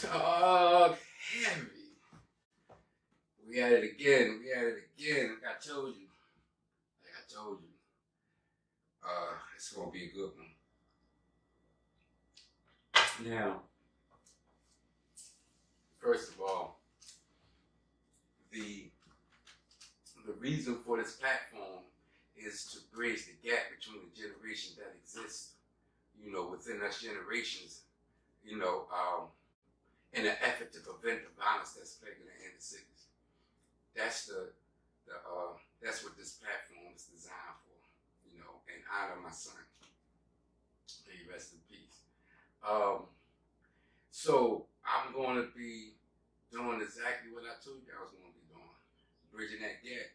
Talk heavy. We at it again. Like I told you. It's gonna be a good one. Now, first of all, the reason for this platform is to bridge the gap between the generations that exist, within us generations, in an effort to prevent the violence that's plaguing the inner cities. That's that's what this platform is designed for, and honor my son. May he rest in peace. So I'm going to be doing exactly what I told you I was going to be doing, bridging that gap.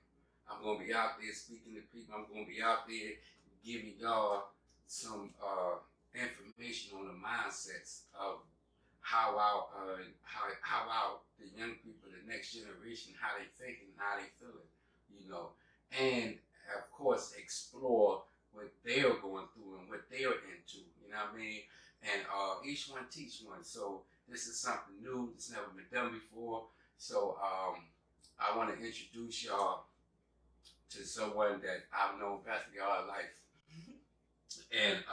I'm going to be out there speaking to people. I'm going to be out there giving y'all some information on the mindsets of how the young people, the next generation, how they think and how they feel it, and of course explore what they're going through and what they're into, you know what I mean? And each one teach one. So this is something new. It's never been done before. So I want to introduce y'all to someone that I've known practically all my life. And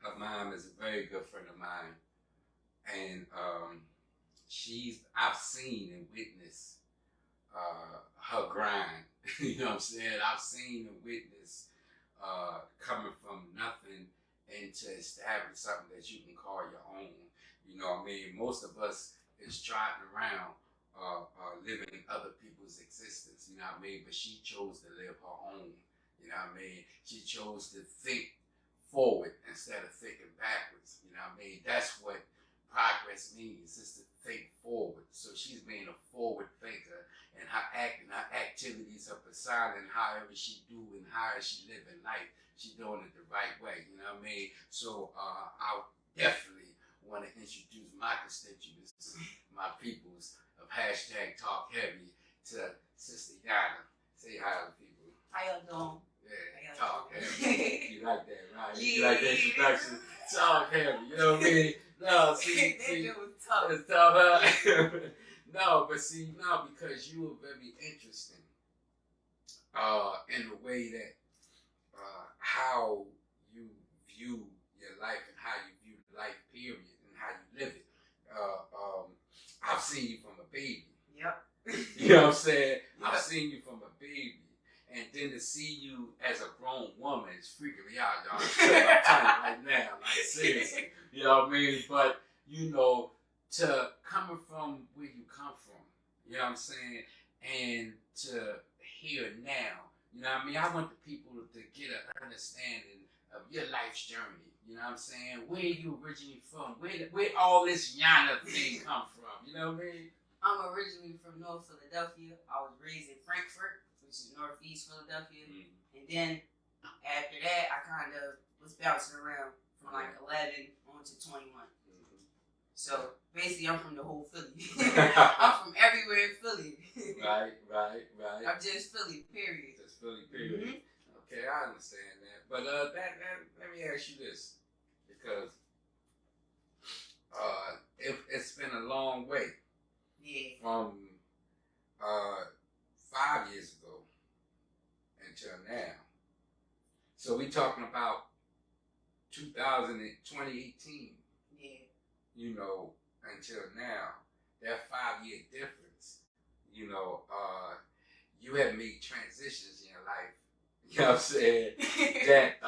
her mom is a very good friend of mine. And I've seen and witnessed her grind. You know what I'm saying? I've seen and witnessed coming from nothing and to establish something that you can call your own. You know what I mean? Most of us is trotting around living other people's existence, you know what I mean? But she chose to live her own, you know what I mean? She chose to think forward instead of thinking backwards, you know what I mean? That's what progress means, is to think forward. So she's being a forward thinker, and her act and her activities, her persona, and however she do and how she live in life, she's doing it the right way, you know what I mean? So I definitely want to introduce my constituents, my peoples of #talkheavy to Sister Yana. Say hi to people. How y'all doing? Yeah, talk heavy. You like that, right? Yeah. You like that introduction? Talk heavy, you know what I mean? No, see, it's tough. It's tough, huh? No, because you were very interesting in the way that how you view your life and how you view life, period, and how you live it. I've seen you from a baby. Yep. You know what I'm saying? Yep. I've seen you from a baby. And then to see you as a grown woman is freaking me out, y'all. I'm telling you right now, like seriously. You know what I mean? But, to coming from where you come from, you know what I'm saying? And to here now, you know what I mean? I want the people to get an understanding of your life's journey. You know what I'm saying? Where you originally from? Where all this Yana thing come from? You know what I mean? I'm originally from North Philadelphia. I was raised in Frankfurt, which is Northeast Philadelphia. Mm-hmm. And then after that, I kind of was bouncing around from like 11 on to 21. Mm-hmm. So basically, I'm from the whole Philly. I'm from everywhere in Philly. Right. I'm just Philly, period. Just Philly, period. Mm-hmm. Okay, I understand that. But let me ask you this, because it's been a long way. Yeah. From 5 years ago until now. So we talking about 2018. Yeah. Until now. That 5-year difference. You have made transitions in your life. You know what I'm saying? That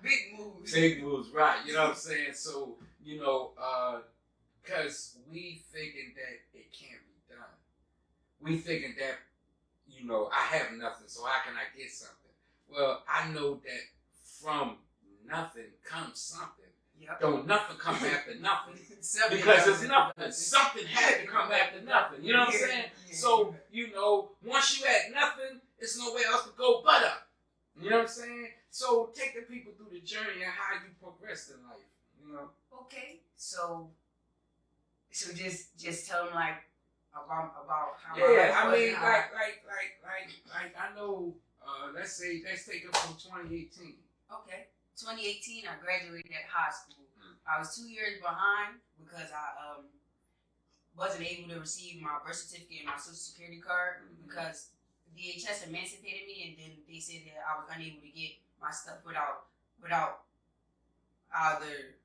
Big moves, right. You know what I'm saying? So, because we thinking that it can't be done. We thinking that, I have nothing, so how can I get something? Well, I know that from nothing comes something. Yep. Don't nothing come after nothing. Because it's nothing. Something has to come after nothing. You know what I'm saying? Yeah. So, once you had nothing, it's nowhere else to go but up. You know what I'm saying? So take the people through the journey and how you progressed in life. Okay. So just tell them about how. Yeah, I mean, like I know. Let's take it from 2018. Okay, 2018, I graduated high school. I was 2 years behind because I wasn't able to receive my birth certificate and my social security card because DHS emancipated me, and then they said that I was unable to get my stuff without either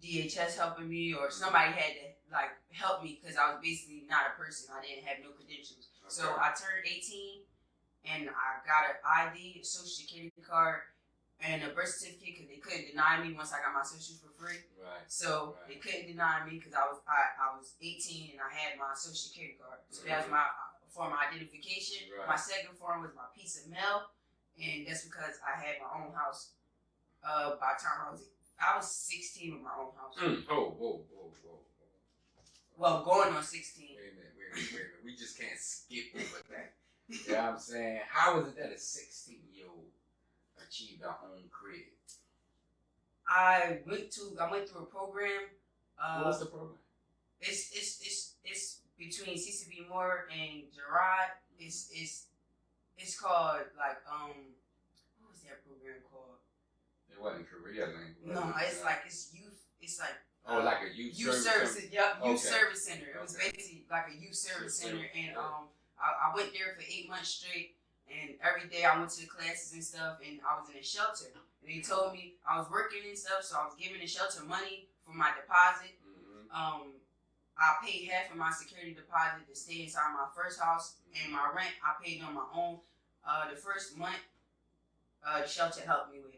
DHS helping me or somebody had to like help me because I was basically not a person. I didn't have no credentials. Okay. So I turned 18 and I got an ID, a social security card, and a birth certificate because they couldn't deny me once I got my social for free. Right. So they couldn't deny me because I was 18 and I had my social security card. So that was my form of identification. Right. My second form was my piece of mail, and that's because I had my own house. By the time I was 16 with my own house. Whoa. Well, going on 16. Wait a minute. We just can't skip over that. You know what I'm saying? How is it that a 16-year-old achieved our own crib? I went through a program. What was the program? It's between CCB Moore and Gerard. It's called like what was that program called? It wasn't Korea language. No, it's like it's youth. It's like like a youth service. Yep, youth service center. It was basically like a youth service center, and I went there for 8 months straight, and every day I went to the classes and stuff, and I was in a shelter. And they told me I was working and stuff, so I was giving the shelter money for my deposit. I paid half of my security deposit to stay inside my first house, and my rent I paid on my own. The first month, the shelter helped me with.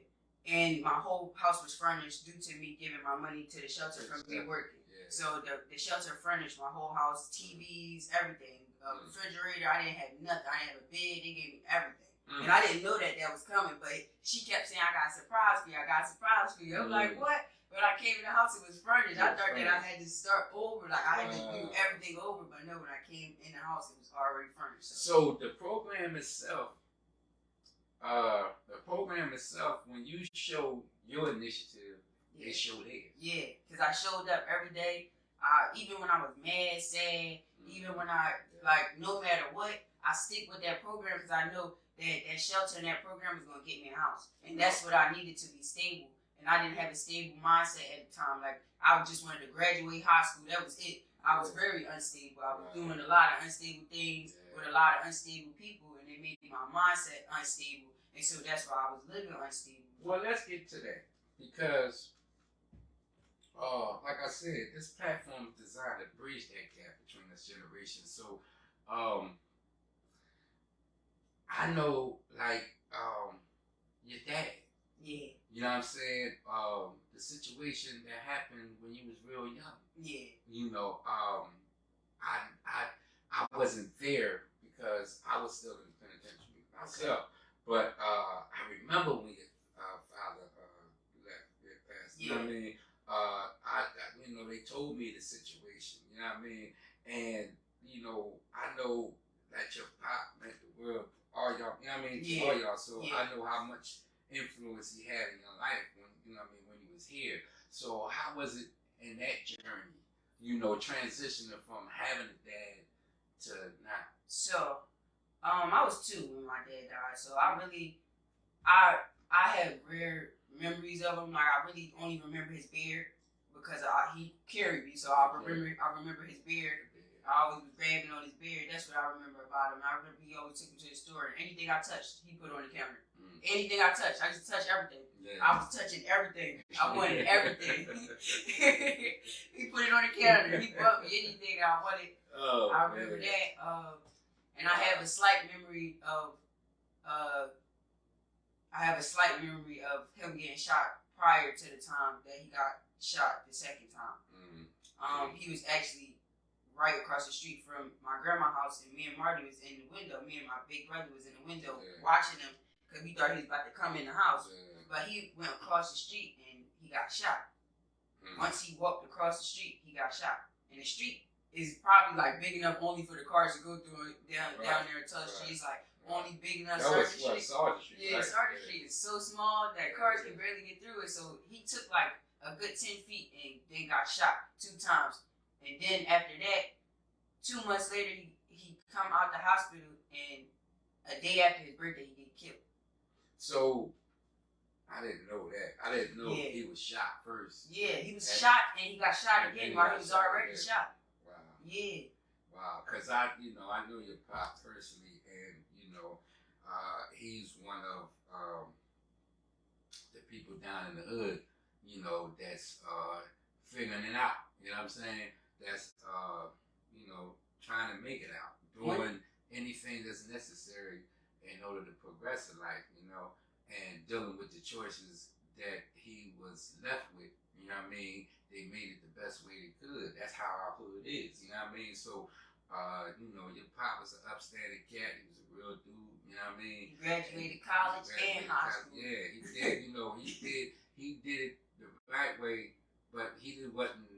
And my whole house was furnished due to me giving my money to the shelter from me working. Yeah. So the shelter furnished my whole house, TVs, everything. Refrigerator, I didn't have nothing. I didn't have a bed. They gave me everything. And I didn't know that was coming, but she kept saying, I got a surprise for you. I got a surprise for you. I'm like, what? When I came in the house, it was furnished. I thought that I had to start over. Like, I had to do everything over. But no, when I came in the house, it was already furnished. So the program itself, when you show your initiative, it showed theirs. Yeah, because I showed up every day. Even when I was mad, sad, even when no matter what, I stick with that program because I know that shelter and that program is going to get me a house. And that's what I needed to be stable. And I didn't have a stable mindset at the time. Like, I just wanted to graduate high school. That was it. I was very unstable. I was doing a lot of unstable things with a lot of unstable people, and it made my mindset unstable. And so that's why I was living unstable. Well, let's get to that. Because, like I said, this platform is designed to bridge that gap between us generations. So, I know, your dad. Yeah. You know what I'm saying? The situation that happened when you was real young. Yeah. You know, I wasn't there because I was still in the penitentiary myself. Okay. But I remember when your father passed. You know what I mean? They told me the situation. You know what I mean? And I know that your pop meant the world. All y'all. You know what I mean? Yeah. All y'all. So I know how much influence he had in your life when when he was here. So how was it in that journey? Transitioning from having a dad to now. So, I was 2 when my dad died. So I have rare memories of him. Like, I really only remember his beard because he carried me. So I remember his beard. I always was grabbing on his beard. That's what I remember about him. I remember he always took me to the store, and anything I touched, he put on the counter. Anything I touched, I used to touch everything. Yeah. I was touching everything. I wanted everything. He put it on the counter. He bought me anything I wanted. Oh, I remember that. And I have a slight memory of him getting shot prior to the time that he got shot the second time. He was actually right across the street from my grandma's house, and me and Marty was in the window. Me and my big brother was in the window watching him because we thought he was about to come in the house. But he went across the street and he got shot. Once he walked across the street, he got shot. And the street is probably big enough only for the cars to go through down there at Tulsa Street. It's only big enough. Sergeant Street. Yeah, Sergeant Street is so small that cars can barely get through it. So he took a good 10 feet and then got shot 2 times. And then after that, 2 months later, he come out the hospital, and a day after his birthday, he get killed. So, I didn't know that. I didn't know Yeah. he was shot first. Yeah, he was shot and he got shot again while he was already shot. Wow. Yeah. Wow. Because I know your pop personally, and he's one of the people down in the hood, that's figuring it out. You know what I'm saying? That's trying to make it out, doing anything that's necessary in order to progress in life, and dealing with the choices that he was left with. You know what I mean? They made it the best way they could. That's how our hood is. You know what I mean? So, your pop was an upstanding cat. He was a real dude. You know what I mean? He graduated college and high school. Yeah, he did. He did it the right way, but he wasn't,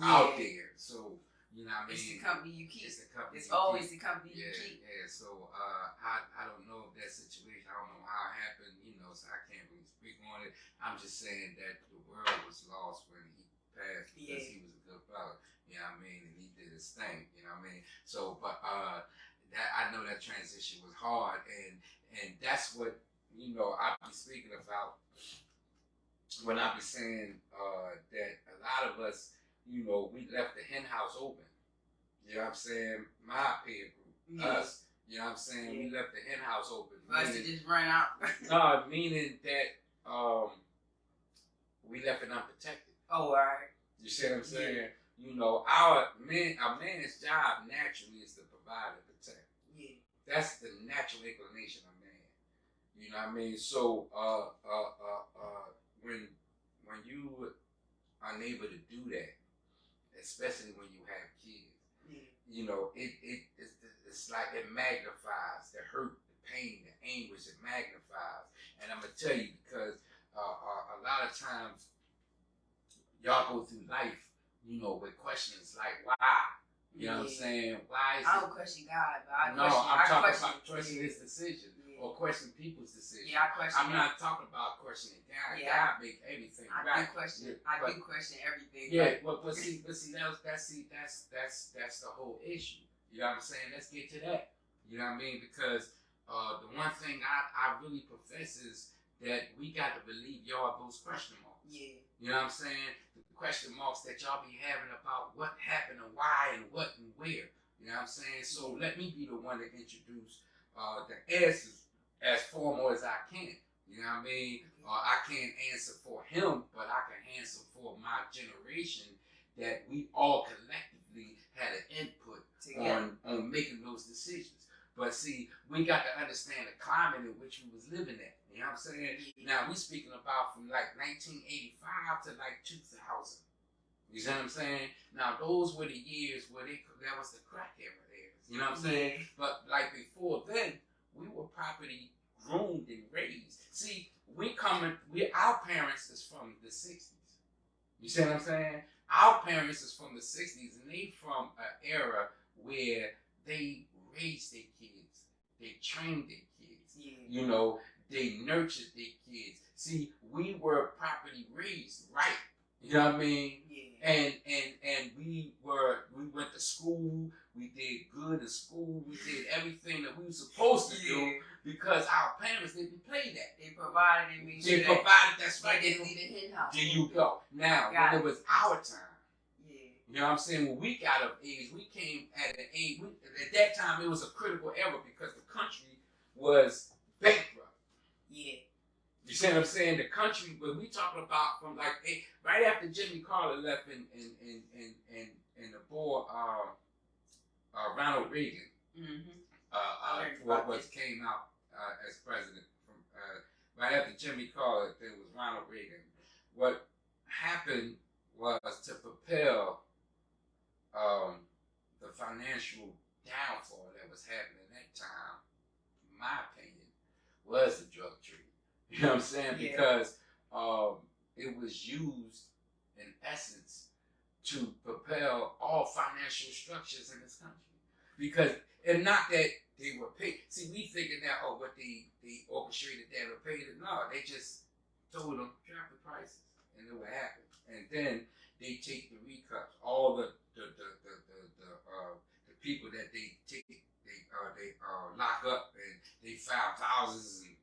out there. So, you know what I mean? It's the company you keep. It's the company. It's always the company you keep. Yeah. So I don't know if that situation. I don't know how it happened. So I can't really speak on it. I'm just saying that the world was lost when he passed because he was a good fellow. You know what I mean? And he did his thing. You know what I mean? So, but that I know that transition was hard, and that's what I be speaking about when I be saying that a lot of us, we left the hen house open. You know what I'm saying? My peer group, us. You know what I'm saying? We left the hen house open. For us to just run out. No, meaning that we left it unprotected. Oh, all right. You see what I'm saying? A man's job naturally is to provide and protect. Yeah. That's the natural inclination of man. You know what I mean? So when you are unable to do that, especially when you have kids, it's like it magnifies the hurt, the pain, the anguish. It magnifies, and I'm gonna tell you because a lot of times y'all go through life, with questions like why. You know what I'm saying? Why is I don't question God, but I'm talking about questioning His decision or questioning people's decision. Yeah, I question. I'm not talking about questioning God. Yeah. God make everything right. Do question. I do question everything. Yeah, but see, that's the whole issue. You know what I'm saying? Let's get to that. You know what I mean? Because the one thing I really profess is that we got to believe y'all those question marks. Yeah. You know what I'm saying? The question marks that y'all be having about what happened and why and what and where. You know what I'm saying? So let me be the one to introduce the answers as formal as I can. You know what I mean? I can't answer for him, but I can answer for my generation that we all collectively had an input on making those decisions. But see, we got to understand the climate in which we was living in. You know what I'm saying? Now, we speaking about from like 1985 to like 2000. You see what I'm saying? Now, those were the years where that was the crack era there. You know what I'm saying? But like before then, we were properly groomed and raised. See, our parents is from the 60s. You see what I'm saying? Our parents is from the 60s, and they from an era where they raised their kids. They trained their kids. Yeah. They nurtured their kids. See, we were properly raised, right? You know what I mean? Yeah. And we went to school. We did good in school. We did everything that we were supposed to do because our parents didn't play that. They provided and made sure they provided. That's right. They didn't leave the hen house. There you go. Now, when it was our time, you know what I'm saying? When we got of age, we came at an age. At that time, it was a critical era because the country was bankrupt. Yeah. You see what I'm saying? The country, when we talking about from like right after Jimmy Carter left and the boy Ronald Reagan, what came out as president from right after Jimmy Carter, there was Ronald Reagan. What happened was to propel the financial downfall that was happening at that time, in my opinion, was the drug trade. You know what I'm saying? Yeah. Because it was used, in essence, to propel all financial structures in this country. Because, and not that they were paid. See, we thinking that, what they orchestrated that or paid it. No, they just told them, drop the prices. And it would happen. And then they take the recuts, all the people that they take, they lock up, and they file thousands and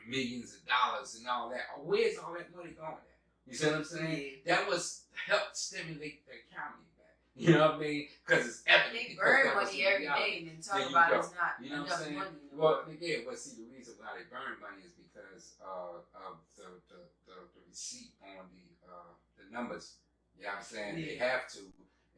millions of dollars and all that. Where's all that money going at? You see what I'm saying? Yeah. That was help stimulate the economy back. You know what I mean? Because it's evident. They burn money every day and then talk about it's not enough money. Well, see, the reason why they burn money is because of the receipt on the numbers. You know what I'm saying? Yeah. They have to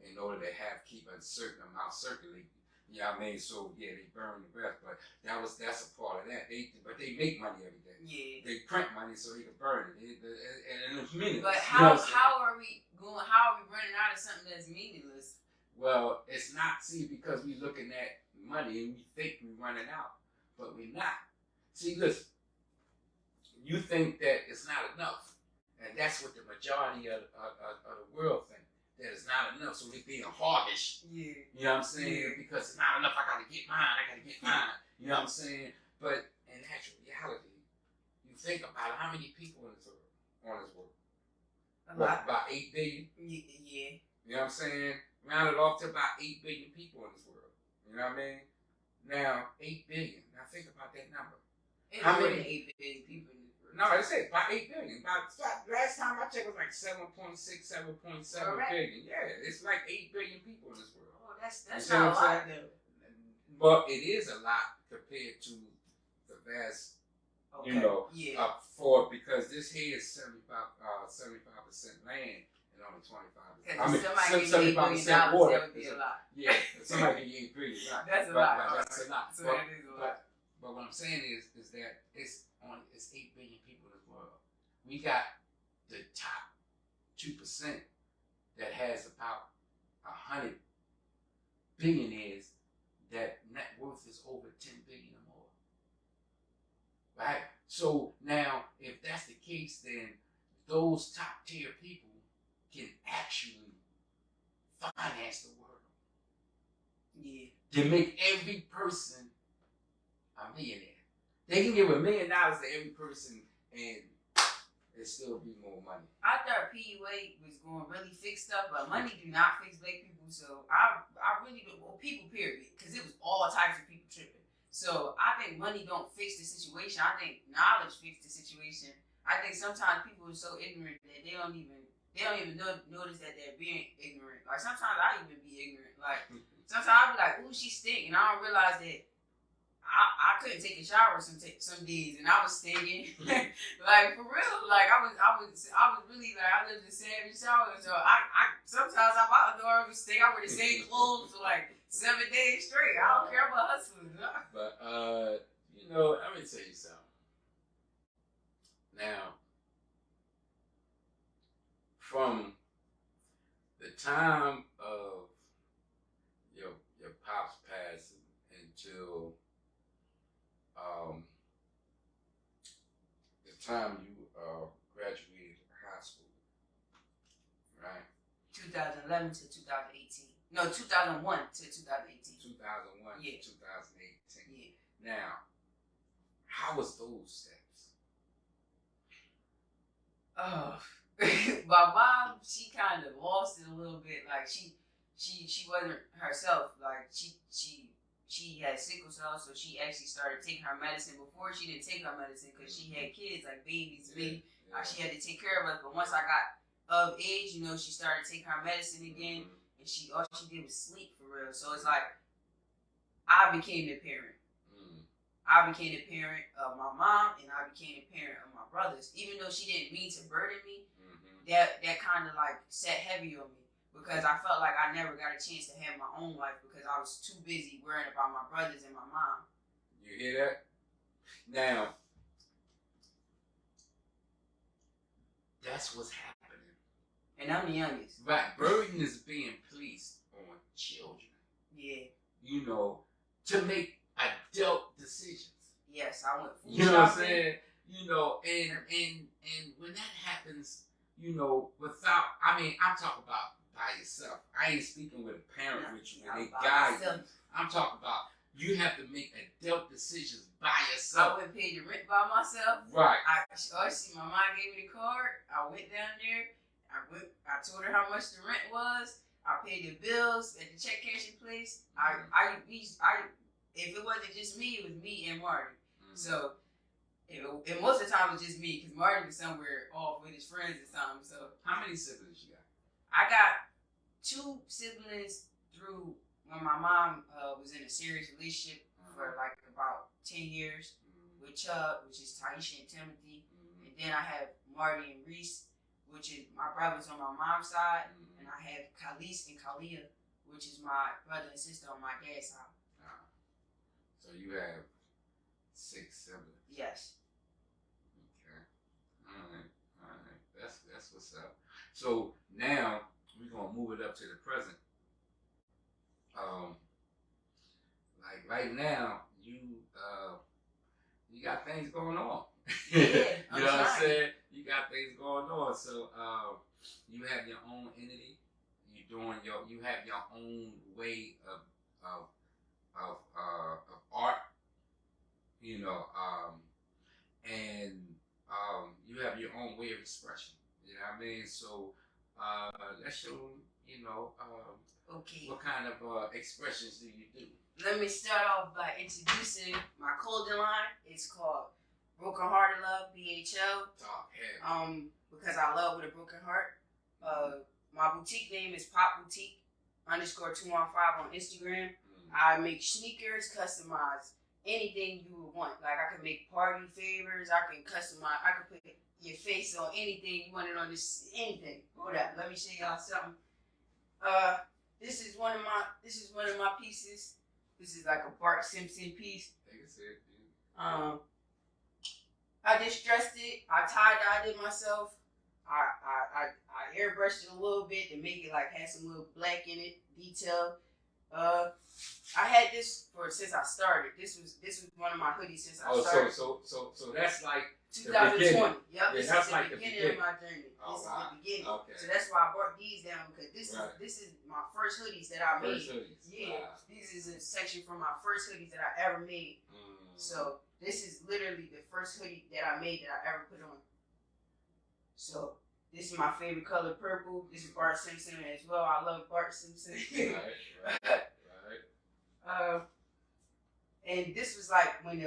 in order to keep a certain amount circulating. You know what I mean? So yeah, they burn the rest, but that's a part of that. But they make money every day. Yeah. They print money so they can burn it, and it's meaningless. But how are we running out of something that's meaningless? Well, it's not, because we're looking at money and we think we're running out, but we're not. See, listen, you think that it's not enough, and that's what the majority of the world think, that it's not enough, so they're being hawkish. Yeah. You know what I'm saying? Yeah. Because it's not enough, I gotta get mine. You know what I'm saying? But in actual reality, you think about it, how many people on this world? A lot. About 8 billion? Yeah. You know what I'm saying? Round it off to about 8 billion people in this world. You know what I mean? Now, 8 billion. Now think about that number. How many 8 billion people in this world? No, I said about 8 billion. Last time I checked, it was like 7.6, 7.7 billion. Yeah, it's like 8 billion people in this world. Oh, that's not a lot, though. But it is a lot compared to the vast, because this here is 75% land and only 25%. 75% water. That would be a lot. Yeah, somebody can $8 billion. Right. That's a lot. That's a lot. So that is a lot. But what I'm saying is that it's 8 billion people in this world. We got the top 2% that has about 100 billionaires that net worth is over 10 billion or more. Right? So now, if that's the case, then those top tier people can actually finance the world. Yeah. To make every person a millionaire. They can give $1 million to every person and it still be more money. I thought PUA was going to really fix stuff, but money do not fix black people. So I really don't. Well, people period, because it was all types of people tripping. So I think money don't fix the situation. I think knowledge fixes the situation. I think sometimes people are so ignorant that they don't even notice that they're being ignorant. Like sometimes I even be ignorant. Like sometimes I be like, "Ooh, she stink," and I don't realize that I couldn't take a shower some days, and I was stinking. Like for real. Like I was really like I lived in savage shower, so I sometimes I'm out the door and stink. I wear the same clothes for like 7 days straight. I don't care about hustling. But let me tell you something. Now, from the time of your pops passing until the time you graduated high school, right? 2011 to 2018. No, 2001 to 2018. 2001 yeah. to 2018. Yeah. Now, how was those steps? Oh, my mom, she kind of lost it a little bit. Like she wasn't herself. Like she had sickle cell, so she actually started taking her medicine. Before she didn't take her medicine because she had kids, like babies. She had to take care of us. But once I got of age, she started taking her medicine again, and all she did was sleep for real. So it's like I became a parent. I became a parent of my mom, and I became a parent of my brothers. Even though she didn't mean to burden me, that kind of like sat heavy on me. Because I felt like I never got a chance to have my own life because I was too busy worrying about my brothers and my mom. You hear that? Now, that's what's happening. And I'm the youngest. Right. Burden is being placed on children. Yeah. To make adult decisions. Yes, I went food shopping. You know what I'm saying? And when that happens, I'm talking about by yourself. I ain't speaking with a parent with you when they guide you. I'm talking about you have to make adult decisions by yourself. I went and paid the rent by myself. Right. My mom gave me the card. I went down there. I told her how much the rent was. I paid the bills at the check cashing place. If it wasn't just me, it was me and Marty. So And most of the time it's just me, because Marty was somewhere off with his friends or something. So how many siblings you got? I got 2 siblings through when my mom was in a serious relationship for like about 10 years with Chubb, which is Taisha and Timothy. And then I have Marty and Reese, which is my brothers on my mom's side. And I have Khalees and Kalia, which is my brother and sister on my dad's side. So you have 6 siblings. Yes. All right. That's what's up. So now we're gonna move it up to the present. Like right now, you got things going on. Yeah, you know what I'm saying? You got things going on. So you have your own entity. You have your own way of art. You know, and you have your own way of expression. You know what I mean? So let's show them, Okay. what kind of expressions do you do? Let me start off by introducing my clothing line. It's called Broken Hearted Love, BHL. Talkheavy. Because I love with a broken heart. My boutique name is Pop Boutique _215 on Instagram. I make sneakers, customize anything you would want. Like I can make party favors. I can customize. I can put your face on anything you want it on. This anything. Hold up. Let me show y'all something. This is one of my pieces. This is like a Bart Simpson piece. Take a sip. I distressed it. I tie-dyed it myself. I airbrushed it a little bit to make it like have some little black in it, detail. I had this since I started. This was one of my hoodies since I started. So that's like 2020. Yep, yeah, this that's is like the beginning of my journey. Oh, this wow. is the beginning. Okay. So that's why I brought these down, because this is my first hoodies that I made. Yeah, wow. this is a section from my first hoodies that I ever made. So this is literally the first hoodie that I made that I ever put on. So this is my favorite color, purple. This is Bart Simpson as well. I love Bart Simpson. Right. And this was like when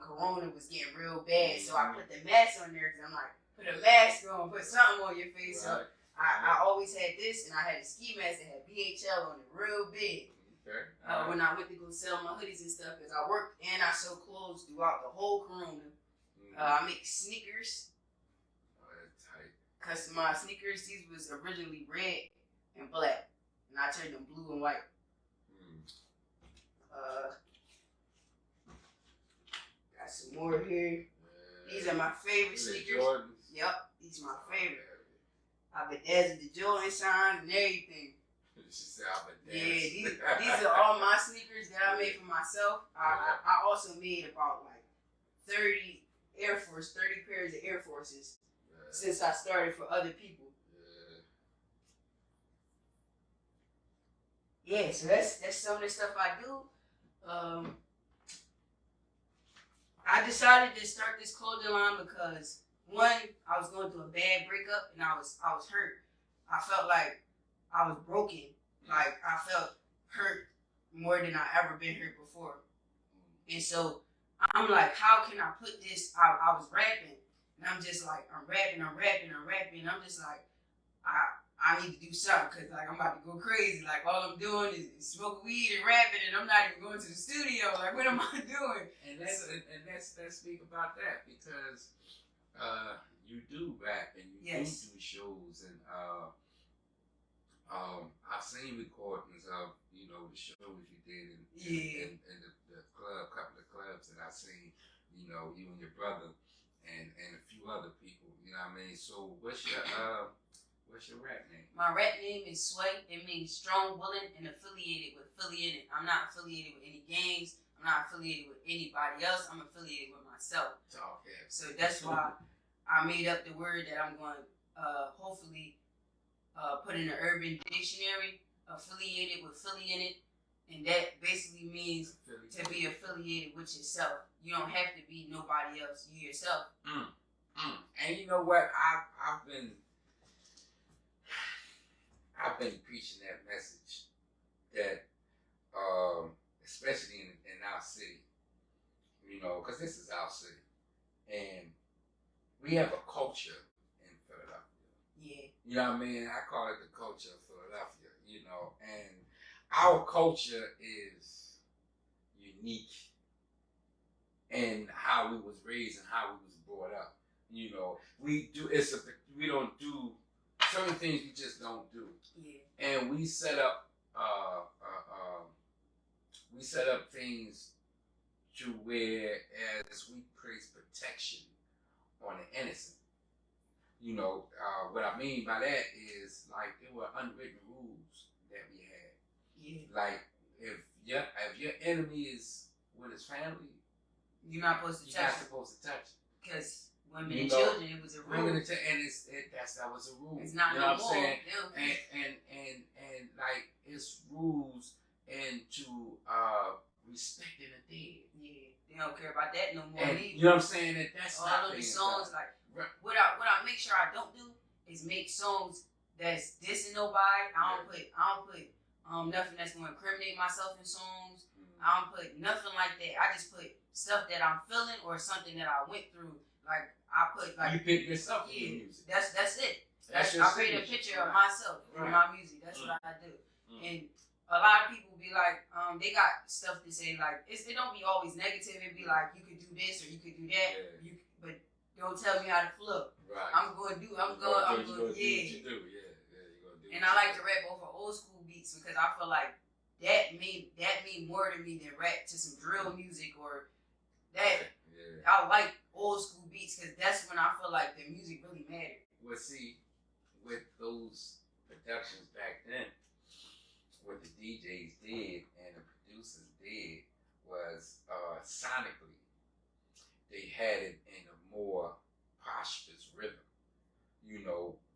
Corona was getting real bad, so I put the mask on there because I'm like, put a mask on, put something on your face. So I always had this, and I had a ski mask that had BHL on it, real big. Okay. When I went to go sell my hoodies and stuff, because I worked and I sold clothes throughout the whole Corona. I make sneakers. Oh, that's tight. Customized sneakers. These was originally red and black, and I turned them blue and white. Got some more here. These are my favorite sneakers. Jordans. Yep, these are my favorite. I've been dancing the Jordan signs and everything. Yeah, these are all my sneakers that I made for myself. I also made about like 30 pairs of Air Forces since I started for other people. Yeah, so that's some of the stuff I do. I decided to start this clothing line because one, I was going through a bad breakup and I was hurt. I felt like I was broken. Like I felt hurt more than I ever been hurt before. And so I'm like, how can I put this? I was rapping and I'm just like, I'm rapping. And I'm just like, I need to do something because like I'm about to go crazy. Like all I'm doing is smoking weed and rapping, and I'm not even going to the studio. Like what am I doing? And let's speak about that because you do rap and you do shows, and I've seen recordings of the shows you did and the club, couple of clubs that I've seen. You and your brother and a few other people. You know what I mean? So what's your rap name? My rap name is Sway. It means strong, willing, and affiliated with Philly in it. I'm not affiliated with any gangs. I'm not affiliated with anybody else. I'm affiliated with myself. Talkheavy. So that's why I made up the word that I'm going to hopefully put in the Urban Dictionary, affiliated with Philly in it. And that basically means to be affiliated with yourself. You don't have to be nobody else. You yourself. And you know what? I've been preaching that message that, especially in our city, because this is our city, And we have a culture in Philadelphia. Yeah. You know what I mean? I call it the culture of Philadelphia, and our culture is unique in how we was raised and how we was brought up. We don't do certain things we just don't do. Yeah. And we set up things to where as we place protection on the innocent. What I mean by that is like there were unwritten rules that we had. Yeah. Like if your enemy is with his family, you're not supposed to touch. You're not supposed to touch. Because women and children, it was a rule. That was a rule. It's not you know no what I'm more. saying? And like it's rules into respecting the dead. Yeah, they don't care about that no more. And you know what I'm saying? That's all not of these songs done. like what I make sure I don't do is make songs that's dissing nobody. I don't put nothing that's gonna incriminate myself in songs. I don't put nothing like that. I just put stuff that I'm feeling or something that I went through. Like I put like you pick yourself in your music. That's it. I create a picture of myself in my music. That's what I do. And a lot of people be like, they got stuff to say like it don't be always negative. It be like you could do this or you could do that. Yeah. But don't tell me how to flow. Right. I'm going. Do what you do. And I like to rap over old school beats because I feel like that mean more to me than rap to some drill music or that. Yeah. I like old school beats because that's when I feel like the music really mattered. Well, see, with those productions back then, what the DJs did and the producers did was sonically, they had it in a more prosperous rhythm.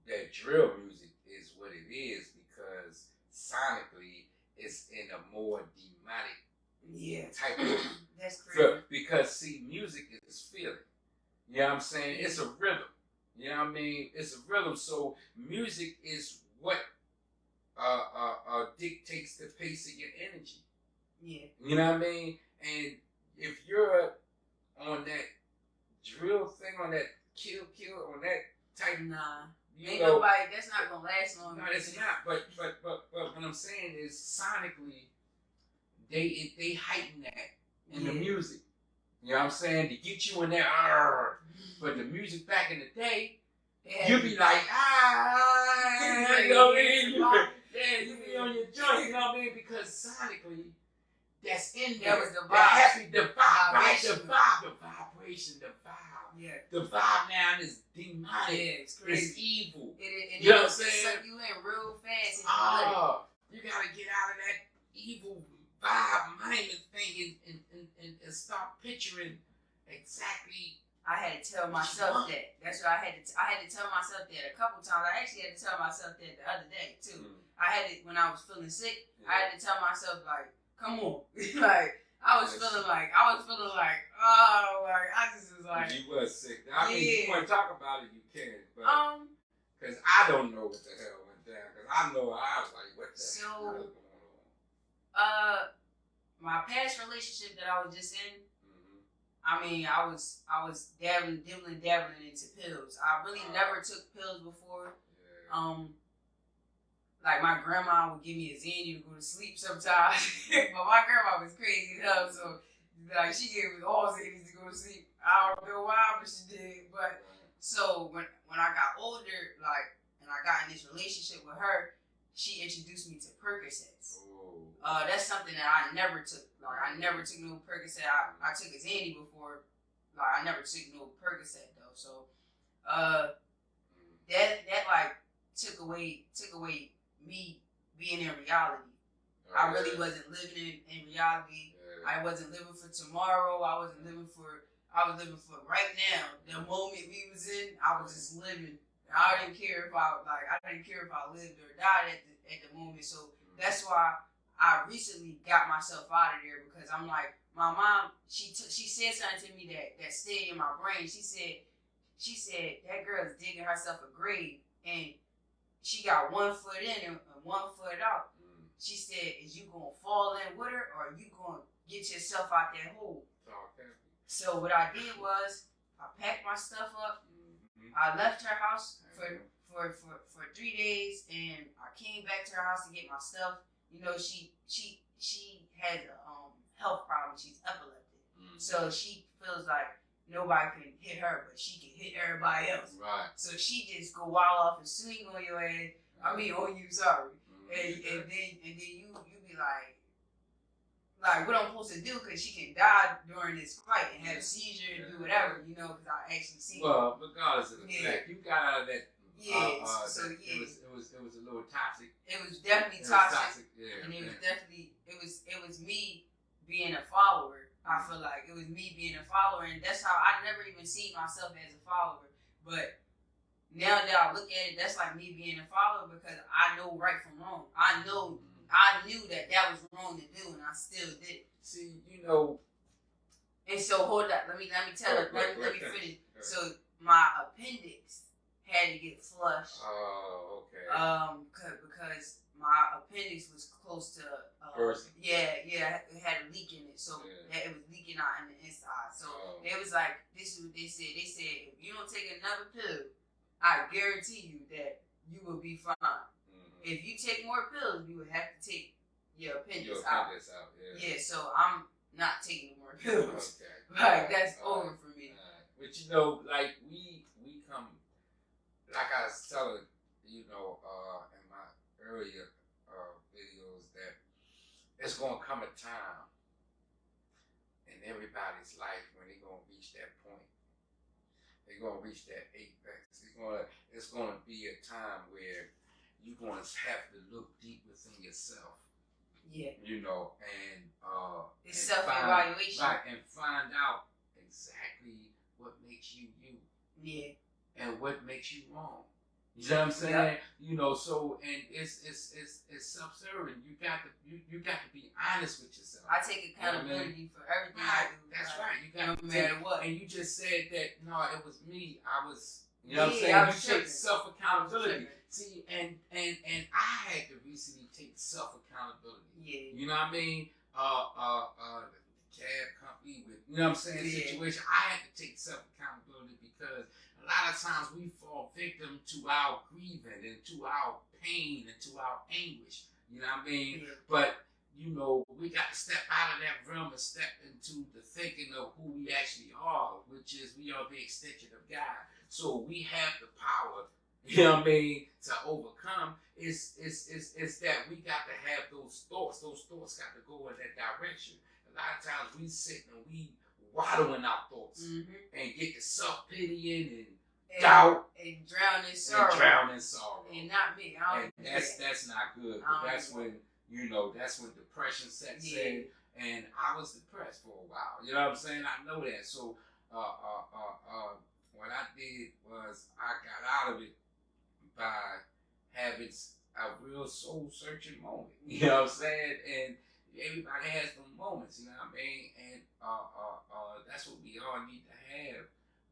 That drill music is what it is because sonically it's in a more demonic type of that's crazy. Because see, music is feeling. You know what I'm saying? It's a rhythm. You know what I mean? It's a rhythm. So music is what dictates the pace of your energy. Yeah. You know what I mean? And if you're on that drill thing, on that kill, on that type, ain't nobody. That's not gonna last long. No, it's not. But what I'm saying is sonically, they heighten that in the music. You know what I'm saying? To get you in there. But the music back in the day, you'd be like, you know what I mean? You be on your joint, you know what I mean? Because sonically, that's in there. That was the vibe. The vibe, right? The vibration, the vibe. Yeah. The vibe now is demonic. Yeah, it's crazy. It's evil. You know what I'm saying? It suck you in real fast. You gotta get out of that evil vibe minded thing and start picturing exactly. I had to tell myself that. That's what I had to tell myself that a couple times. I actually had to tell myself that the other day too. I had it when I was feeling sick. I had to tell myself like, "Come on," like I was feeling like, oh, like I just was like. You was sick. I mean, if you want to talk about it, you can. But because I don't know what the hell went down. Because I know I was like, what the hell is going on? My past relationship that I was just in. I mean, I was dabbling into pills. I really never took pills before. Yeah. Like my grandma would give me a Xanny to go to sleep sometimes. But my grandma was crazy enough, so like she gave me all Xannies to go to sleep. I don't know why, but she did. But so when I got older, like, and I got in this relationship with her, she introduced me to Percocets. That's something that I never took. Like I never took no Percocet. I took a Xanny before. Like I never took no Percocet though. So that like took away me being in reality. I really wasn't living in reality. I wasn't living for tomorrow. I was living for right now. The moment we was in, I was just living. I didn't care if I lived or died at the moment. So that's why I recently got myself out of there because I'm like, my mom, she said something to me that stayed in my brain. She said that girl's digging herself a grave and she got 1 foot in and 1 foot out. She said, is you gonna fall in with her or are you gonna get yourself out that hole? So what I did was I packed my stuff up. I left her house for 3 days, and I came back to her house to get my stuff. You know, she has a health problem. She's epileptic, so she feels like nobody can hit her, but she can hit everybody else. Right. So she just go wild off and swing on your ass. I mean, on you, sorry. And then you be like what I'm supposed to do, because she can die during this fight and have a seizure and do whatever, you know, because I actually see. Well, regardless of the fact, you got out of that. Yeah, it was a little toxic. It was definitely toxic. Yeah, and it was me being a follower. I feel like it was me being a follower, and that's how I never even see myself as a follower. But now that I look at it, that's like me being a follower, because I know right from wrong. I knew that was wrong to do, and I still did. See, you know. And so hold up, let me finish. So my appendix had to get flushed. Oh, okay. Because my appendix was close to bursting. Yeah, it had a leak in it, so it was leaking out in the inside. So it was like, this is what they said. They said, if you don't take another pill, I guarantee you that you will be fine. If you take more pills, you would have to take your appendix out. Yeah, so I'm not taking more pills. Okay. Like, that's over for me. But you know, like we come, like I was telling, you know, in my earlier videos, that it's gonna come a time in everybody's life when they're gonna reach that point. They're gonna reach that apex. It's gonna be a time where you're going to have to look deep within yourself. Yeah. You know, and it's self-evaluation. Right, and find out exactly what makes you you. Yeah. And what makes you wrong. You know what I'm saying? Yep. You know, so, and it's self-serving. You got to be honest with yourself. I take accountability for everything I do. That's right. You got to, no matter what. And you just said that, no, it was me. You know what I'm saying? You take self-accountability. See, and I had to recently take self-accountability. Yeah. You know what I mean? The cab company with, you know what I'm saying, situation. I had to take self-accountability, because a lot of times we fall victim to our grieving and to our pain and to our anguish. You know what I mean? Yeah. But, you know, we got to step out of that realm and step into the thinking of who we actually are, which is we are the extension of God. So we have the power, you know what I mean, to overcome. It's that we got to have those thoughts. Those thoughts got to go in that direction. A lot of times we sit and we waddle in our thoughts and get the self-pitying and doubt and drown in sorrow. And not me. That's not good. That's when, you know, that's when depression sets in. And I was depressed for a while. You know what I'm saying? I know that. So what I did was I got out of it by having a real soul-searching moment. You know what I'm saying? And everybody has those moments, you know what I mean? And that's what we all need to have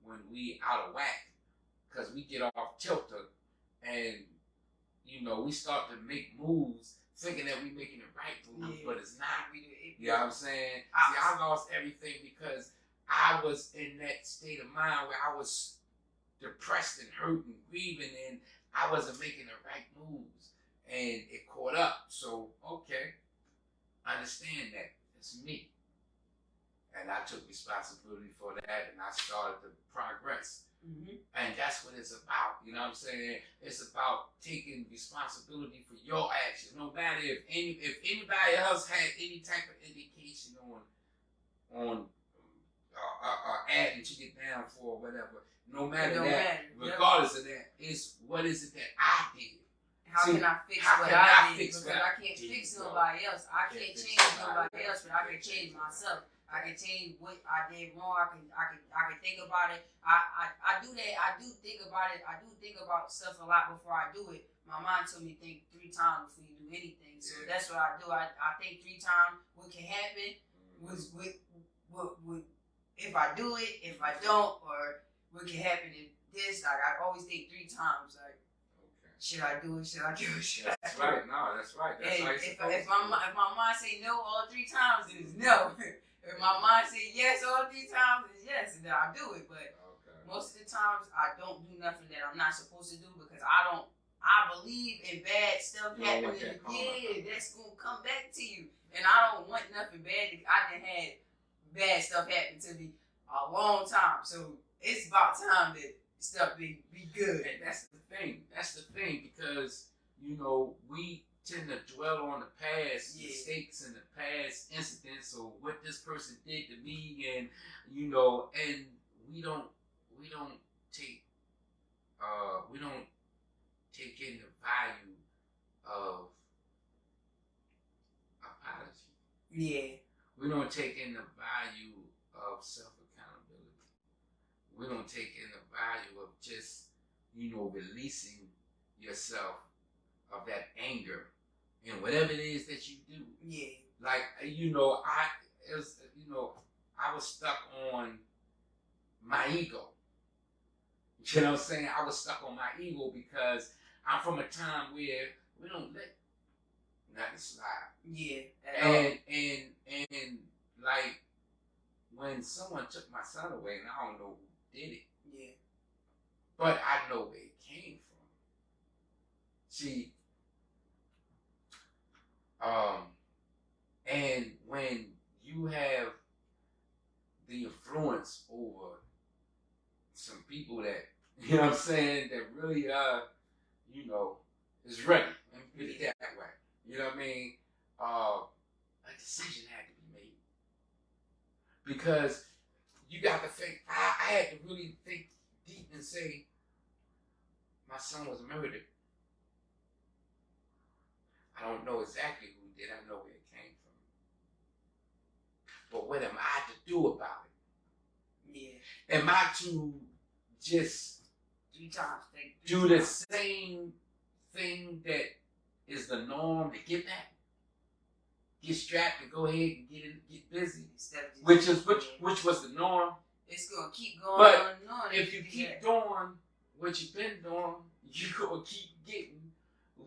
when we out of whack. Because we get off tilter and, you know, we start to make moves thinking that we're making the right move, but it's not. You know what I'm saying? See, I lost everything because I was in that state of mind where I was depressed and hurt and grieving, and I wasn't making the right moves, and it caught up. So, okay, I understand that. It's me. And I took responsibility for that, and I started to progress. And that's what it's about. You know what I'm saying? It's about taking responsibility for your actions. No matter if anybody else had any type of indication on adding to your downfall or whatever, no matter that, regardless of that, it's what is it that I did? How can I fix what I did? Because I can't fix nobody else. I can't change nobody else, but I can change myself. I can change what I did wrong. I can think about it. I do that. I do think about it. I do think about stuff a lot before I do it. My mind told me to think 3 times before you do anything. So that's what I do. I think 3 times what can happen was what if I do it, if I don't, or what can happen if this. Like, I always think 3 times. Like, should I do it? Should I do it? That's right. No, that's right. That's right. If my mind say no all 3 times, it's no. If my mind say yes all 3 times, it's yes, and then I do it. But Most of the times, I don't do nothing that I'm not supposed to do because I believe in bad stuff happening. Yeah, that's gonna come back to you, and I don't want nothing bad. I done had bad stuff happen to me a long time, so it's about time that stuff be good. And that's the thing. That's the thing, because we tend to dwell on the past mistakes and the past incidents, or what this person did to me, and and we don't take in the value of apology. Yeah. We don't take in the value of self-accountability. We don't take in the value of just, releasing yourself of that anger in whatever it is that you do. Yeah. Like, I was stuck on my ego. You know what I'm saying? I was stuck on my ego because I'm from a time where we don't let nothing slide. Yeah. And like, when someone took my son away, and I don't know who did it. Yeah. But I know where it came from. See, and when you have the influence over some people that, that really, is ready. Let me put it that way. You know what I mean? A decision had to be made. Because you got to think, I had to really think deep and say, my son was murdered. I don't know exactly who did. I know where it came from. But what am I to do about it? Yeah. Am I to just do the same thing that is the norm to get back? Get strapped and go ahead and get busy. Which was the norm. It's gonna keep going but on and on. If you keep doing what you've been doing, you're gonna keep getting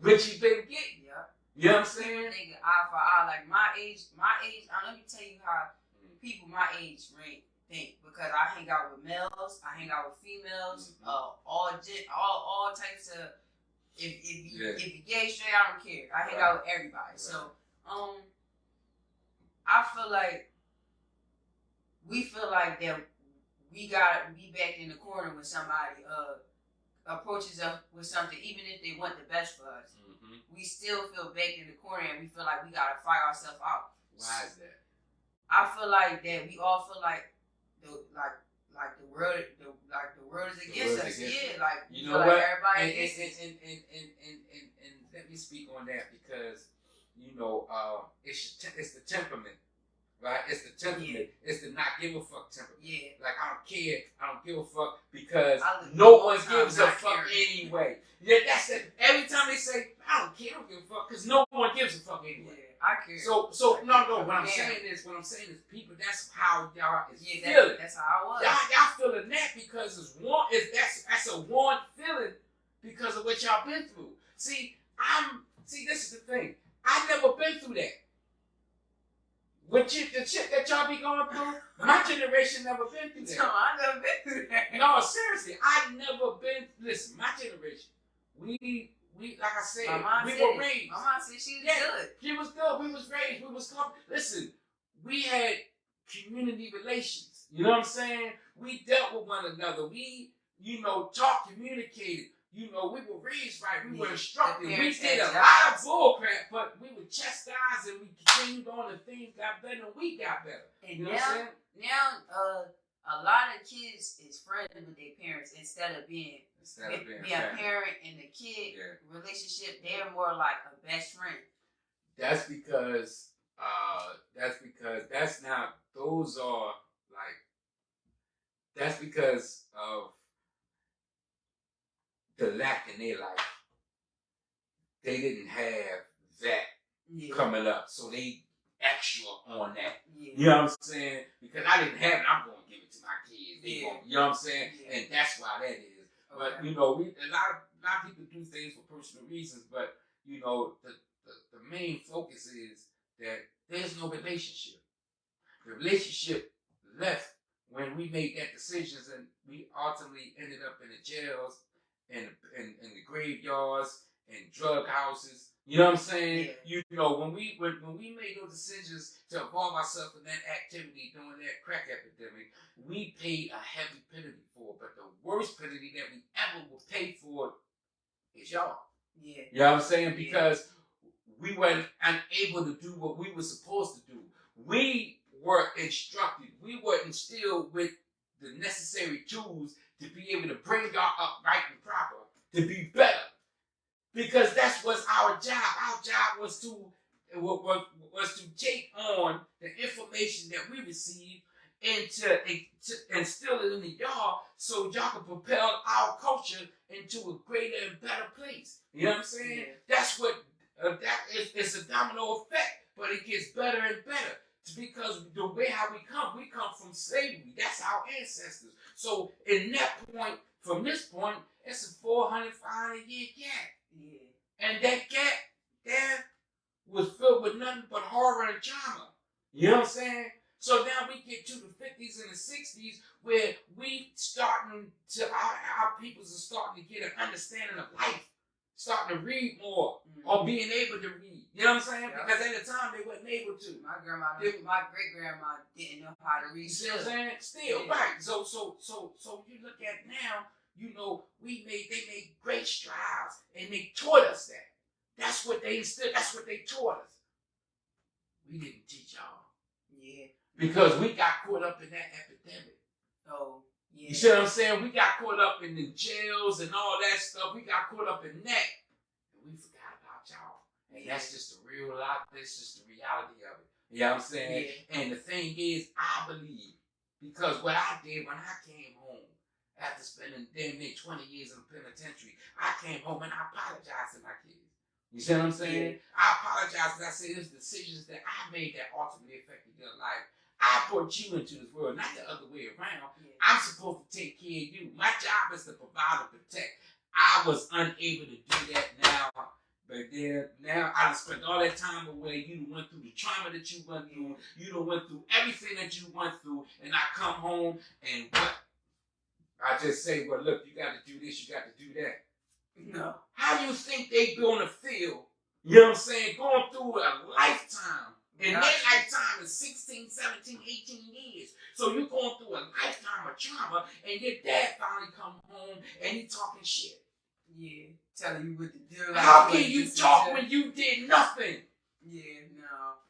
what you've been getting. Yeah. You know what I'm saying? Nigga, eye for eye. Like my age. Let me tell you how people my age rank think, because I hang out with males, I hang out with females, all types of. If you're gay, straight, I don't care. I hang out with everybody. Right. So I feel like we feel like that we gotta be back in the corner when somebody approaches us with something, even if they want the best for us. Mm-hmm. We still feel back in the corner, and we feel like we gotta fight ourselves out. Why is that? I feel like that we all feel like the world is against us. Yeah, like what? Like everybody and let me speak on that, because it's the temperament. Right? It's the temperament. Yeah. It's the not give a fuck temperament. Yeah. Like, I don't care. I don't give a fuck, because no one gives a fuck anyway. Yeah, that's it. Every time they say, I don't care, I don't give a fuck, because no one gives a fuck anyway. Yeah, I care. So no. What I'm saying is, people, that's how y'all is feeling. That's how I was. Y'all feeling that because that's a want feeling because of what y'all been through. See, this is the thing. I never been through that. The shit that y'all be going through, my generation never been through that. No, I never been through that. No, seriously, I never been. Listen, my generation, we like I said, we were raised. My mom said she was good. She was good. We was raised. We was listen, we had community relations. You know what I'm saying? We dealt with one another. We, talked, communicated. We were raised right. We were instructed. We did a lot of bullcrap, but we were chastised and we continued on, and things got better and we got better. And now, a lot of kids is friends with their parents instead of being a parent and a kid relationship. They're more like a best friend. That's because of the lack in their life. They didn't have that coming up, so they extra on that. Yeah. You know what I'm saying? Because I didn't have it, I'm going to give it to my kids. You know what I'm saying? Yeah. And that's why that is. Okay. But a lot of people do things for personal reasons, but the main focus is that there's no relationship. The relationship left when we made that decisions and we ultimately ended up in the jails and the graveyards and drug houses. You know what I'm saying? Yeah. You know, when we made those decisions to involve ourselves in that activity during that crack epidemic, we paid a heavy penalty for it. But the worst penalty that we ever will pay for it is y'all. Yeah. You know what I'm saying? Because we weren't unable to do what we were supposed to do. We were instructed. We were instilled with the necessary tools to be able to bring y'all up right and proper, to be better. Because that's what's our job. Our job was to take on the information that we received and to instill it in y'all so y'all can propel our culture into a greater and better place. You know what I'm saying? Yeah. That's what it's a domino effect, but it gets better and better. Because the way how we come from slavery. That's our ancestors. So in that point, from this point, it's a 400, 500-year gap. Yeah. And that gap there was filled with nothing but horror and trauma. You know what I'm saying? So now we get to the 50s and the 60s where our peoples are starting to get an understanding of life, starting to read more, or being able to read. You know what I'm saying? Yeah. Because at the time they wasn't able to. My great-grandma didn't know how to read. You see what I'm saying? Still, yeah. right. So you look at now, you know, they made great strides and they taught us that. That's what they instilled, that's what they taught us. We didn't teach y'all. Yeah. Because we got caught up in that epidemic. Oh, yeah. You see what I'm saying? We got caught up in the jails and all that stuff. We got caught up in that. And we forgot about y'all. And that's just the real life. That's just the reality of it. You know what I'm saying? Yeah. And the thing is, I believe, because what I did when I came home, after spending damn near 20 years in the penitentiary, I came home and I apologized to my kids. You see what I'm saying? Yeah. I apologize and I say there's decisions that I made that ultimately affected your life. I brought you into this world, not the other way around. Yeah. I'm supposed to take care of you. My job is to provide and protect. I was unable to do that now. But then, now I spent all that time away. You went through the trauma that you went through. You done went through everything that you went through. And I come home and what? I just say, well, look, you got to do this, you got to do that. No. How do you think they going to feel, you know what I'm saying, going through a lifetime? And their lifetime is 16, 17, 18 years. So you're going through a lifetime of trauma, and your dad finally come home, and he talking shit. Yeah, telling you what to do. How can you talk when you did nothing? Yeah, no.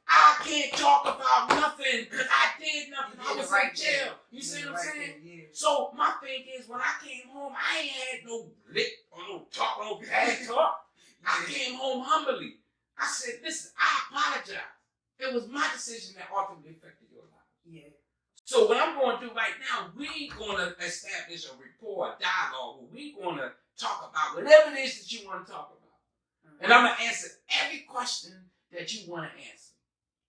I can't talk about nothing because I did nothing. I was in jail. You see what I'm saying? Yeah. So my thing is, when I came home, I ain't had no lick or no talk, no bad talk. I came home humbly. I said, listen, I apologize. It was my decision that ultimately affected your life. Yeah. So what I'm going to do right now, we going to establish a rapport, a dialogue, where we going to talk about whatever it is that you want to talk about. Mm-hmm. And I'm going to answer every question that you want to answer.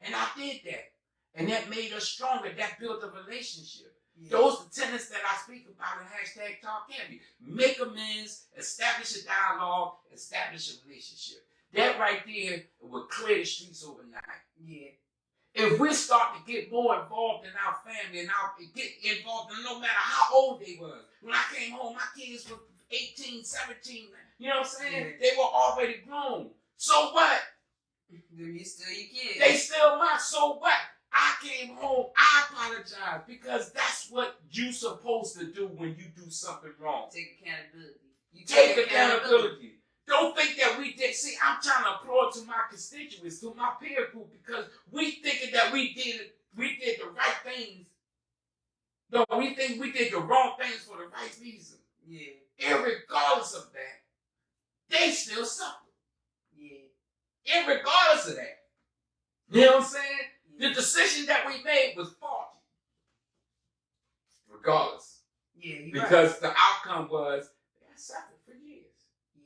And I did that. And that made us stronger. That built a relationship. Yeah. Those are the tenets that I speak about in #talkheavy. Make amends, establish a dialogue, establish a relationship. That right there will clear the streets overnight. Yeah. If we start to get more involved in our family and get involved in no matter how old they were. When I came home, my kids were 18, 17. You know what I'm saying? Yeah. They were already grown. So what? They're still your kids. They still mine. So what? I came home. I apologize because that's what you're supposed to do when you do something wrong. Take accountability. You take accountability. Don't think that we did. See, I'm trying to applaud to my constituents, to my peer group, because we thinking that we did the right things. No, we think we did the wrong things for the right reason. Yeah. Irregardless of that, they still suffer. Yeah. Irregardless of that. You know what I'm saying? Yeah. The decision that we made was faulty. Regardless. Yeah, because the outcome was they suffered for years.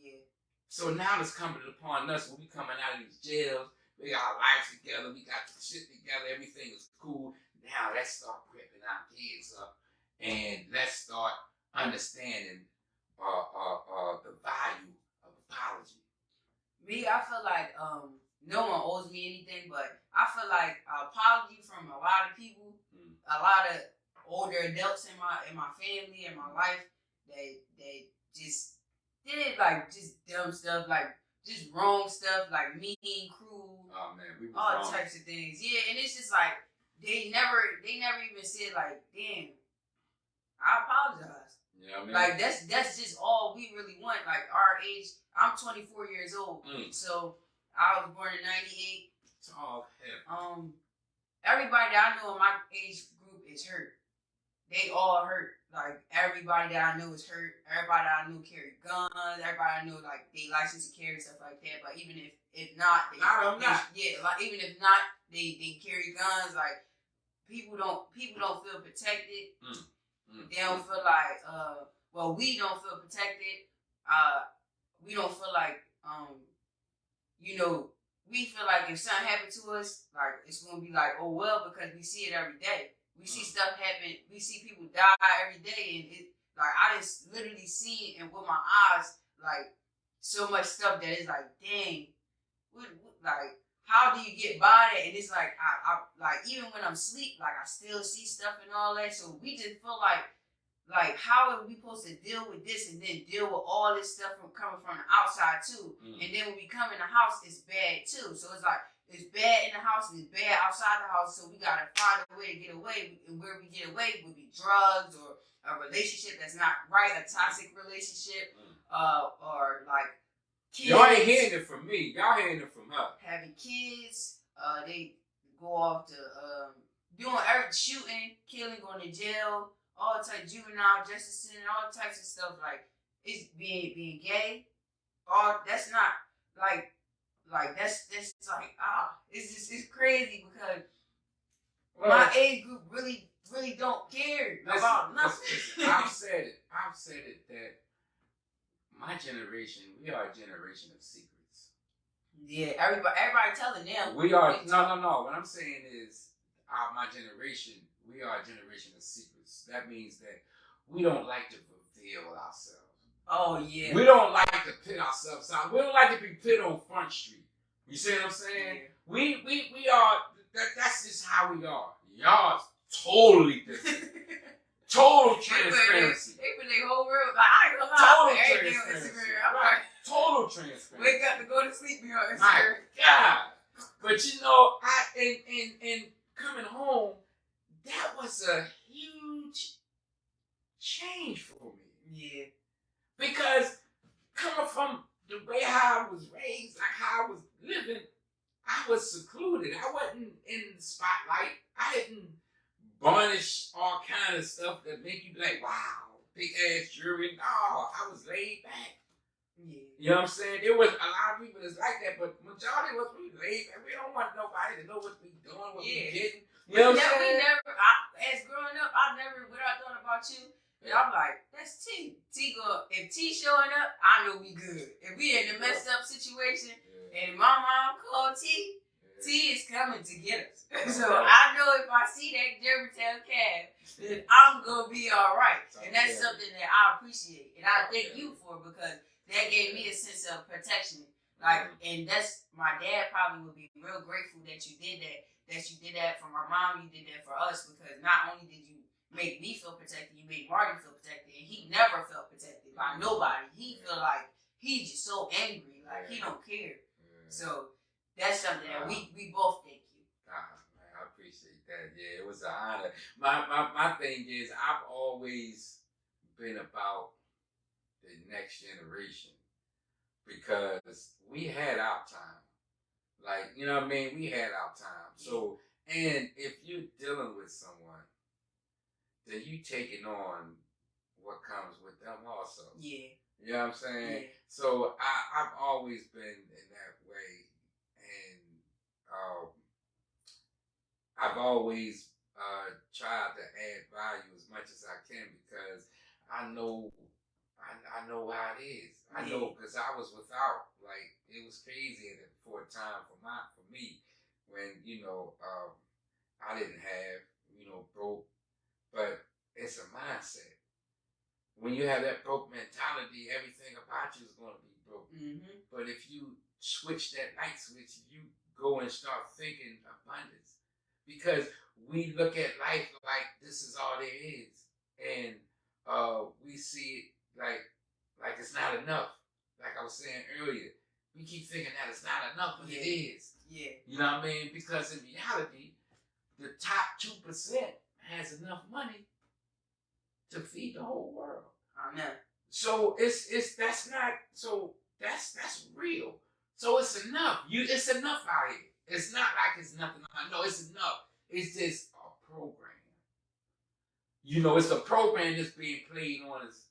Yeah. So now it's coming upon us when we coming out of these jails. We got our lives together. We got the shit together. Everything is cool. Now let's start prepping our kids up. And let's start understanding the value of apology. Me, I feel like no one owes me anything, but I feel like apology from a lot of people, a lot of older adults in my family and my life that just did like just dumb stuff, like just wrong stuff, like mean, cruel, oh man, we was all wrong. types of things. Yeah, and it's just like they never even said like, damn, I apologize. You know what I mean? Like that's just all we really want. Like our age, I'm 24 years old, so I was born in '98. Talkheavy. Everybody that I know in my age group is hurt. They all hurt. Like everybody that I know is hurt. Everybody that I know carry guns. Everybody I know like they license to carry stuff like that. But even if not, like even if not, they carry guns. Like people don't feel protected. They don't feel like we don't feel protected. We don't feel like we feel like if something happened to us, like it's gonna be like, oh well, because we see it every day. We see stuff happen. We see people die every day, and it like I just literally see it and with my eyes, like so much stuff that is like, dang, what like how do you get by that? And it's like I like even when I'm asleep, like I still see stuff and all that. So we just feel like how are we supposed to deal with this and then deal with all this stuff coming from the outside too? And then when we come in the house, it's bad too. So it's like it's bad in the house and it's bad outside the house. So we gotta find a way to get away. And where we get away would be drugs or a relationship that's not right, a toxic relationship, or like kids. Y'all ain't hearing it from me. Y'all hearing it from her. Having kids, they go off to doing shooting, killing, going to jail. All types juvenile justice center, all types of stuff like it's being gay. All that's not like that's like it's crazy because my age group really don't care about nothing. I've said it that my generation, we are a generation of secrets. Yeah, everybody telling them. We are no. What I'm saying is my generation, we are a generation of secrets. That means that we don't like to reveal ourselves. Oh yeah. We don't like to pit ourselves out. We don't like to be pit on Front Street. You see what I'm saying? Yeah. We are. That's just how we are. Y'all totally different. Total transparency. They put their whole world. Like I ain't gonna lie. Total transparency. Right. Total transparency. Wake up to go to sleep. Be on Instagram. My God. But you know, and coming home, that was a huge change for me. Yeah. Because coming from the way how I was raised, like how I was living, I was secluded. I wasn't in the spotlight. I didn't varnish all kind of stuff that make you be like, wow, big ass jewelry. No, I was laid back. Yeah. You know what I'm saying? There was a lot of people that's like that, but majority of us, we laid back. We don't want nobody to know what we doing, what we getting. You know what I'm saying? As growing up, what I thought about you, and I'm like, that's T. If T showing up, I know we good. If we in a messed up situation, and my mom called T is coming to get us. So I know if I see that Germantown cab, then I'm gonna be all right. And that's something that I appreciate, and I thank you for because that gave me a sense of protection. Like, and that's my dad probably would be real grateful that you did that. That you did that for my mom, you did that for us because not only did you make me feel protected, you made Marty feel protected, and he never felt protected by nobody. He feel like he's just so angry, like he don't care. So that's something that we both thank you. Man, I appreciate that. Yeah, it was an honor. My thing is, I've always been about the next generation because we had our time. Like, you know what I mean? We had our time. So, and if you're dealing with someone, then you taking on what comes with them also. Yeah. You know what I'm saying? Yeah. So, I've always been in that way. And I've always tried to add value as much as I can because I know how it is. I know because I was without. Like, it was crazy for a time for me when, I didn't have, broke. But it's a mindset. When you have that broke mentality, everything about you is going to be broke. Mm-hmm. But if you switch that light switch, you go and start thinking abundance. because we look at life like this is all there is, and we see it like it's not enough. Like I was saying earlier, we keep thinking that it's not enough, but it is. Yeah. You know what I mean? Because in reality, the top 2% has enough money to feed the whole world. I know. So that's real. So it's enough. It's enough out here. It's not like it's nothing. No, it's enough. It's just a program. You know, it's a program that's being played on us.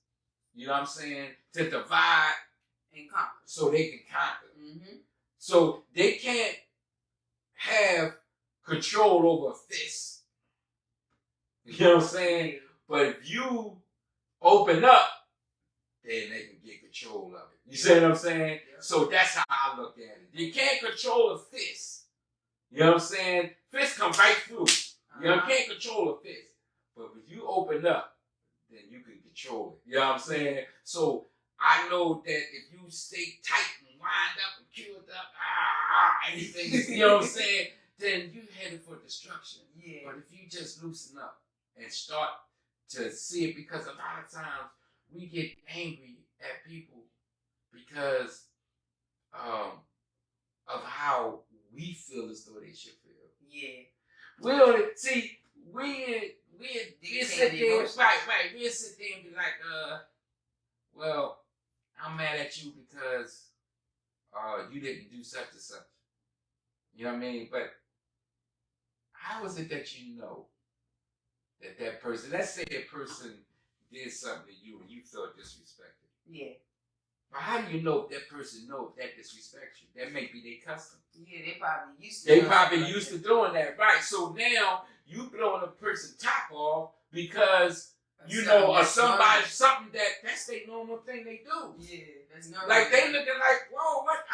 You know what I'm saying? To divide and conquer, so they can conquer. Mm-hmm. So they can't have control over this. You know what I'm saying? But if you open up, then they can get control of it. You see what I'm saying? Yeah. So that's how I look at it. You can't control a fist. You know what I'm saying? Fist come right through. You know, you can't control a fist. But if you open up, then you can control it. You know what I'm saying? So I know that if you stay tight and wind up and cured up, anything, you know what I'm saying? Then you headed for destruction. Yeah. But if you just loosen up and start to see it, because a lot of times we get angry at people because of how we feel as though they should feel. Yeah. We don't see. We sit there, right. We sit there and be like, well, I'm mad at you because you didn't do such and such. You know what I mean? But how is it that you know that person? Let's say a person did something to you and you felt disrespected. Yeah. But how do you know if that person knows that disrespects you? That may be their custom. Yeah, they probably used to doing that, right? So now you blowing a person top off because you know, or something that's their normal thing they do. Yeah, that's normal. Like they looking like, whoa, what?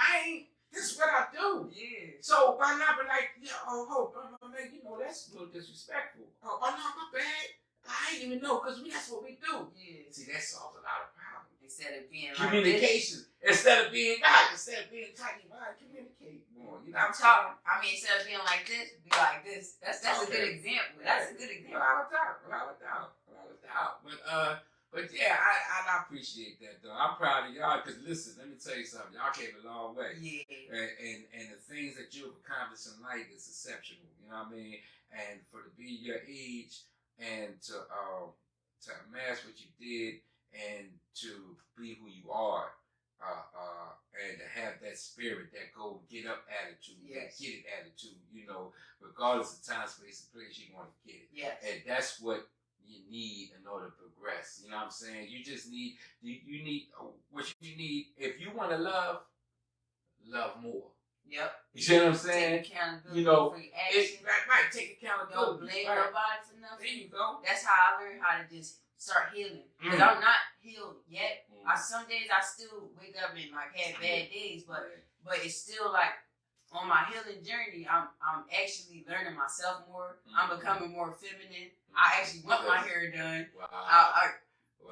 This is what I do. Yeah. So why not be like, yeah, man, you know, that's a little disrespectful. Oh, no, my bad. I didn't even know, because that's what we do. Yeah. See, that solves a lot of problems. Instead of being communication. Instead of being tight, communicate more. You know what I'm talking? I mean, instead of being like this, be like this. That's okay. A good example. That's a good example. Without a doubt. But yeah, I appreciate that though. I'm proud of y'all because listen, let me tell you something. Y'all came a long way. Yeah. And the things that you've accomplished in life is exceptional. You know what I mean? And for to be your age and to amass what you did and to be who you are, and to have that spirit, that go get up attitude, yes. That get it attitude. You know, regardless of time, space, and place, you want to get it. Yes. And that's what you need in order to progress. You know what I'm saying? You just need, you need, what you need, if you want to love more. Yep. You see what I'm saying? Take accountability for your actions. Right. Take accountability. Don't blame nobody for nothing. There you go. That's how I learned how to just start healing. Because I'm not healed yet. Some days I still wake up and like have bad days, but it's still like, on my healing journey, I'm actually learning myself more. I'm becoming more feminine. I actually want my hair done. Wow.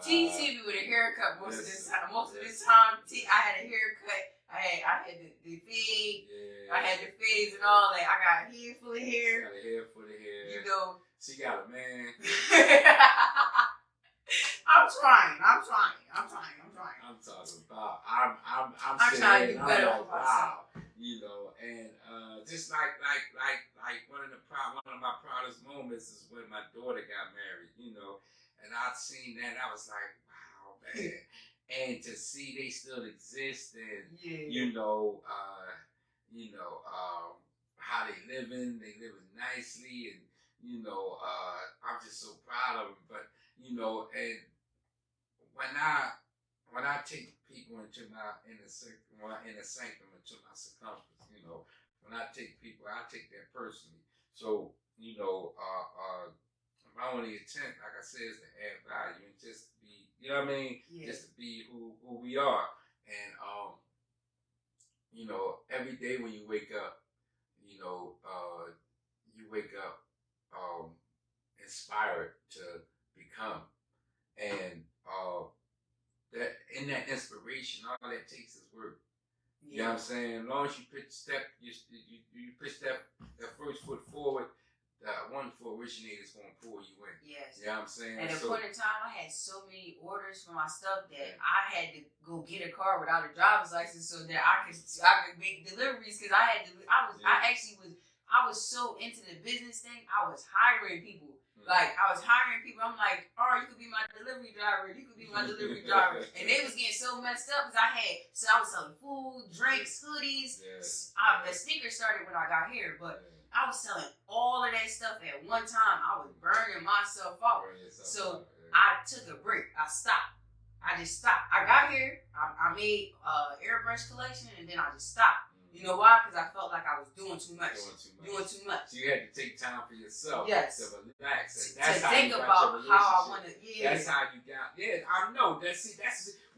T me with a haircut most of this time. I had a haircut. I had the fade. Yeah. I had the fades and all that. I got a head full of hair. She got a head full of hair. You know. She got a man. I'm trying. I'm talking about. I'm trying to do better for myself. You know, and just like one of my proudest moments is when my daughter got married. You know, and I'd seen that, I was like, wow, man. And to see they still exist, and you know, how they living nicely, and you know, I'm just so proud of them. But you know, and when I take people into my inner sanctum, into my circumference, you know, when I take people, I take that personally. So you know, my only intent, like I said, is to add value and just to be, you know what I mean? Yeah. Just to be who we are. And, you know, every day when you wake up, you know, you wake up inspired to become. And that in that inspiration, all that takes is work. Yeah. You know what I'm saying? As long as you pitch that first foot forward, wonderful originator is going to pull you in. Yes. You know what I'm saying? At a point in time, I had so many orders for my stuff that I had to go get a car without a driver's license so that I could make deliveries because I was so into the business thing. I was hiring people. Like, I was hiring people. I'm like, you could be my delivery driver. You could be my delivery driver. And they was getting so messed up because I was selling food, drinks, hoodies. The sneakers started when I got here, but I was selling all of that stuff at one time. I was burning myself out. I took a break. I stopped. I just stopped. I got here. I made airbrush collection, and then I just stopped. You know why? Because I felt like I was doing too much. So you had to take time for yourself. Yes. To relax. To think about how I want to. Yeah. That's how you got. Yeah, I know. That's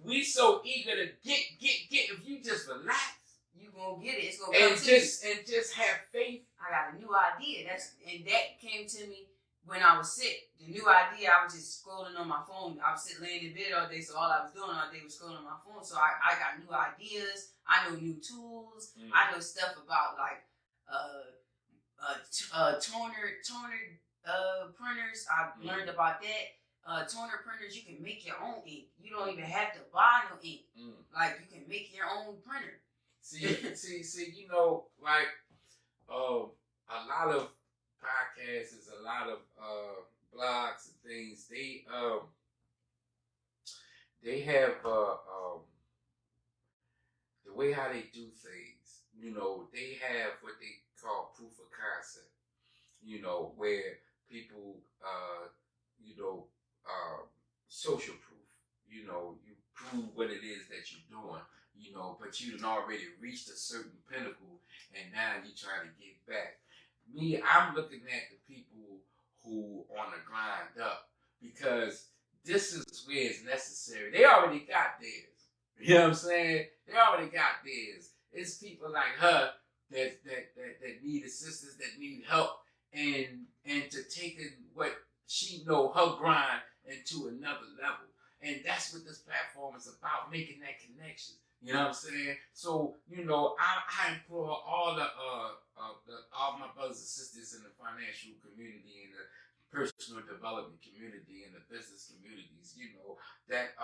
we so eager to get. If you just relax, you gonna get it. It's gonna come to you. And just have faith. I got a new idea. That came to me when I was sick. The new idea. I was just scrolling on my phone. I was laying in bed all day, so all I was doing all day was scrolling on my phone. So I got new ideas. I know new tools. I know stuff about like toner printers. I learned about that. Toner printers, you can make your own ink. You don't even have to buy no ink. Like you can make your own printer. See, you know, like a lot of podcasts, a lot of blogs and things. They have the way how they do things. You know, they have what they call proof of concept. You know, where people, social proof. You know, you prove what it is that you're doing. You know, but you've already reached a certain pinnacle, and now you're trying to get back. Me, I'm looking at the people who on the grind up because this is where it's necessary. They already got theirs. You know what I'm saying? They already got theirs. It's people like her that need assistance, that need help, and to take what she know, her grind, into another level. And that's what this platform is about, making that connection. You know what I'm saying? So, you know, I implore all my brothers and sisters in the financial community, in the personal development community, in the business communities, you know, that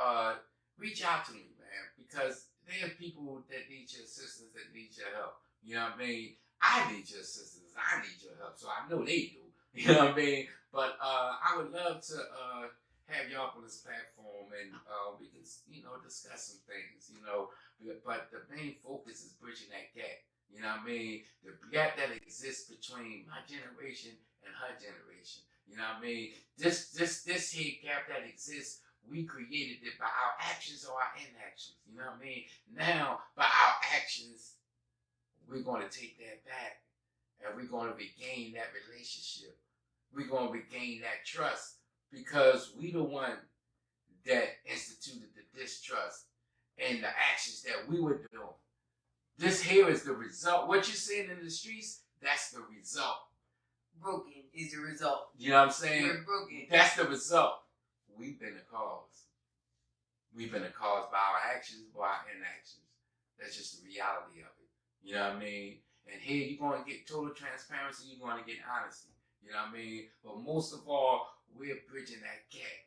reach out to me, man, because there are people that need your assistance, that need your help. You know what I mean? I need your assistance. I need your help. So I know they do. You know what I mean? But I would love to have y'all on this platform, and we can, you know, discuss some things, you know. But the main focus is bridging that gap. You know what I mean? The gap that exists between my generation and her generation. You know what I mean? This here gap that exists, we created it by our actions or our inactions. You know what I mean? Now, by our actions, we're going to take that back, and we're going to regain that relationship. We're going to regain that trust, because we the one that instituted the distrust and the actions that we were doing. This here is the result. What you're seeing in the streets, that's the result. Broken is the result. You know what I'm saying? We're broken. That's the result. We've been the cause. We've been the cause by our actions, by our inactions. That's just the reality of it. You know what I mean? And here you're going to get total transparency. You're going to get honesty. You know what I mean? But most of all, we're bridging that gap.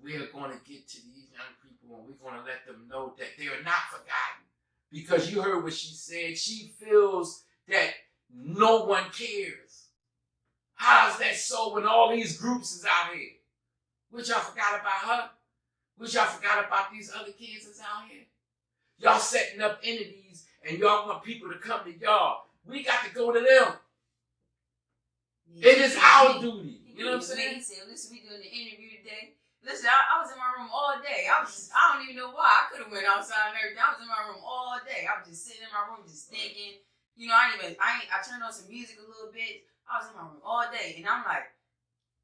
We're going to get to these young people, and we're going to let them know that they are not forgotten. Because you heard what she said. She feels that no one cares. How's that so when all these groups is out here? What, y'all forgot about her? What, y'all forgot about these other kids that's out here? Y'all setting up entities, and y'all want people to come to y'all. We got to go to them. It is our duty. You know what I'm saying? Listen, we doing the interview today. Listen, I was in my room all day. I don't even know why. I could have went outside and everything. I was in my room all day. I was just sitting in my room just thinking. You know, I turned on some music a little bit. I was in my room all day, and I'm like,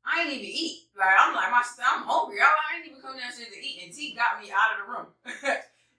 I ain't even eat. Like, I'm hungry. I ain't even come downstairs to eat, and T got me out of the room.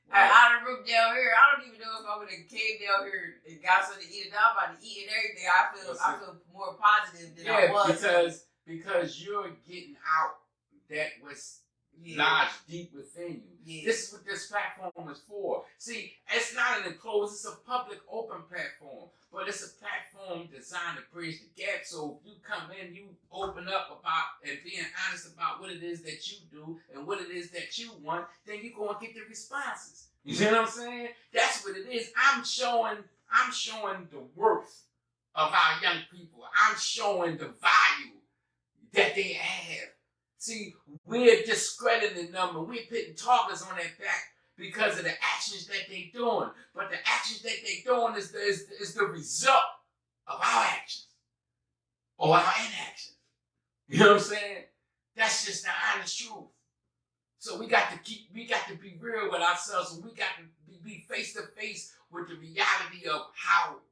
Out of the room down here. I don't even know if I would have came down here and got something to eat. And I'm about to eat and everything. I feel more positive than I was. Because you're getting out that was lodged deep within you. Yeah. This is what this platform is for. See, it's not an enclosed, it's a public, open platform. But it's a platform platform designed to bridge the gap. So if you come in, you open up about and being honest about what it is that you do and what it is that you want, then you go and get the responses. You see what I'm saying? That's what it is. I'm showing the worth of our young people. I'm showing the value that they have. See, we're discrediting them and we're putting talkers on their back because of the actions that they're doing. But the actions that they're doing is the result of our actions or our inactions. You know what I'm saying? That's just the honest truth. So we got to be real with ourselves, and we got to be face to face with the reality of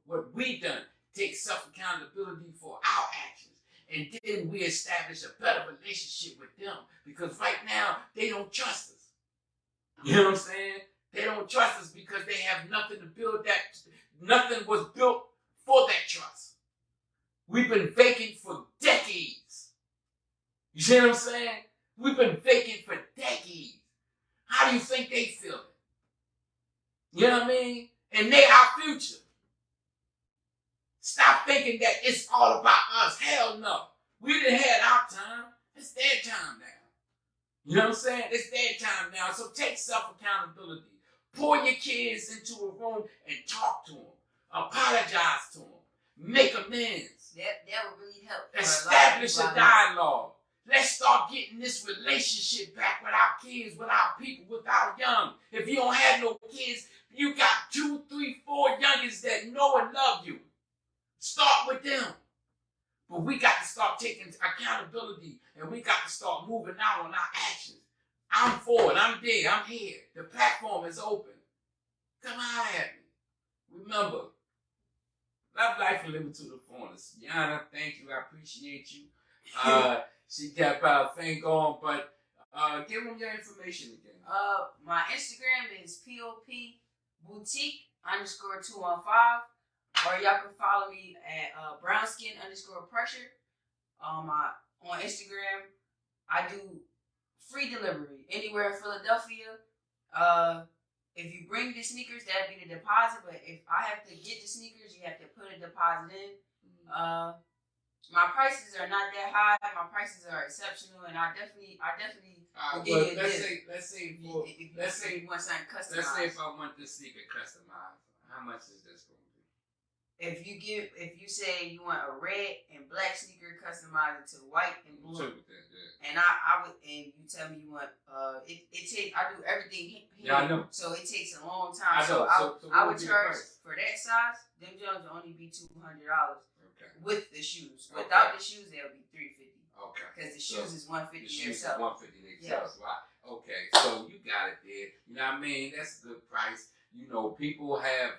what we done. Take self-accountability for our actions. And then we establish a better relationship with them. Because right now, they don't trust us. You know what I'm saying? They don't trust us because they have nothing to build that. Nothing was built for that trust. We've been vacant for decades. You see what I'm saying? We've been vacant for decades. How do you think they feel it? You know what I mean? And they our future. Stop thinking that it's all about us. Hell no. We didn't have our time. It's their time now. You know what I'm saying? It's their time now. So take self-accountability. Pour your kids into a room and talk to them. Apologize to them. Make amends. That would really help. Establish a dialogue. Let's start getting this relationship back with our kids, with our people, with our young. If you don't have no kids, you got 2, 3, 4 youngins that know and love you. Start with them. But we got to start taking accountability, and we got to start moving out on our actions. I'm forward. I'm there. I'm here. The platform is open. Come on at me. Remember, love life and live it to the fullest. Yana, thank you. I appreciate you. She kept our thing going, but give them your information again. My Instagram is POP Boutique _215. Or y'all can follow me at brownskin_pressure. On Instagram, I do free delivery anywhere in Philadelphia. If you bring the sneakers, that'd be the deposit. But if I have to get the sneakers, you have to put a deposit in. My prices are not that high. My prices are exceptional, and I definitely will give you a deal. Let's say you want something customized. Let's say if I want this sneaker customized, how much is this going to be? If you say you want a red and black sneaker customized to white and blue, and I would, and you tell me you want it takes, I do everything here. Yeah, I know. So it takes a long time. So I would charge for that size. Them Jones will only be $200. Okay. With the shoes. Okay. Without the shoes, they'll be $350. Okay. Because the shoes is $150 themselves. $150 themselves. Right. Okay. So you got it there. You know what I mean? That's a good price. You know, people have.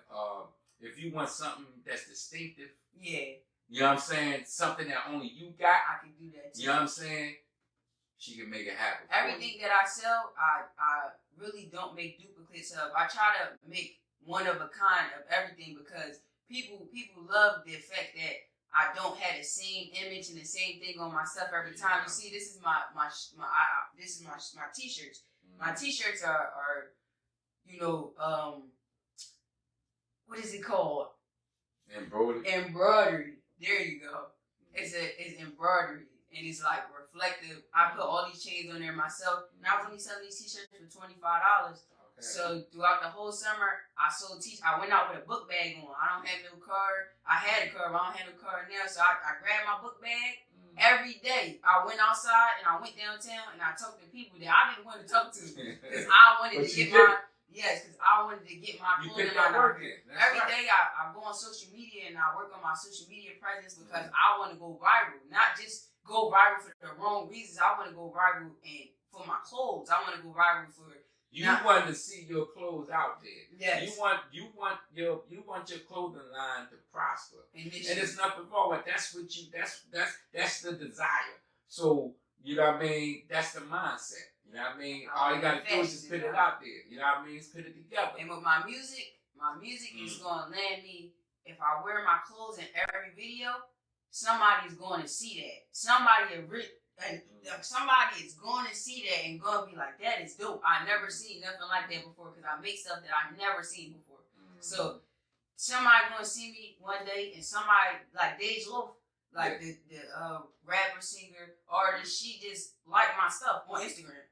If you want something that's distinctive, yeah, you know what I'm saying? Something that only you got, I can do that too. You know what I'm saying? She can make it happen. Everything that I sell, I really don't make duplicates of. I try to make one of a kind of everything because people love the fact that I don't have the same image and the same thing on my stuff every time. You see, this is my t-shirts. My t-shirts are you know, what is it called? Embroidery. There you go. It's embroidery, and it's like reflective. I put all these chains on there myself, and I was only selling these t-shirts for $25. Okay. So throughout the whole summer, I sold I went out with a book bag on. I don't have no car. I had a car, but I don't have no car now. So I grabbed my book bag every day. I went outside and I went downtown and I talked to people that I didn't want to talk to because I wanted to get my. Yes, because I wanted to get my clothing on. Every day I go on social media and I work on my social media presence because I want to go viral. Not just go viral for the wrong reasons. I want to go viral for my clothes. I want to go viral for. You want to see your clothes out there. Yes. You want your clothing line to prosper. And there's nothing wrong with that's the desire. So you know what I mean? That's the mindset. You know what I mean? All you gotta do is just put it out there. You know what I mean? Just put it together. And with my music is gonna land me. If I wear my clothes in every video, somebody's going to see that. Somebody is going to see that and going to be like, that is dope. I never seen nothing like that before because I make stuff that I never seen before. So somebody gonna see me one day, and somebody like Dej Loaf, like the rapper, singer, artist, she just liked my stuff on Instagram.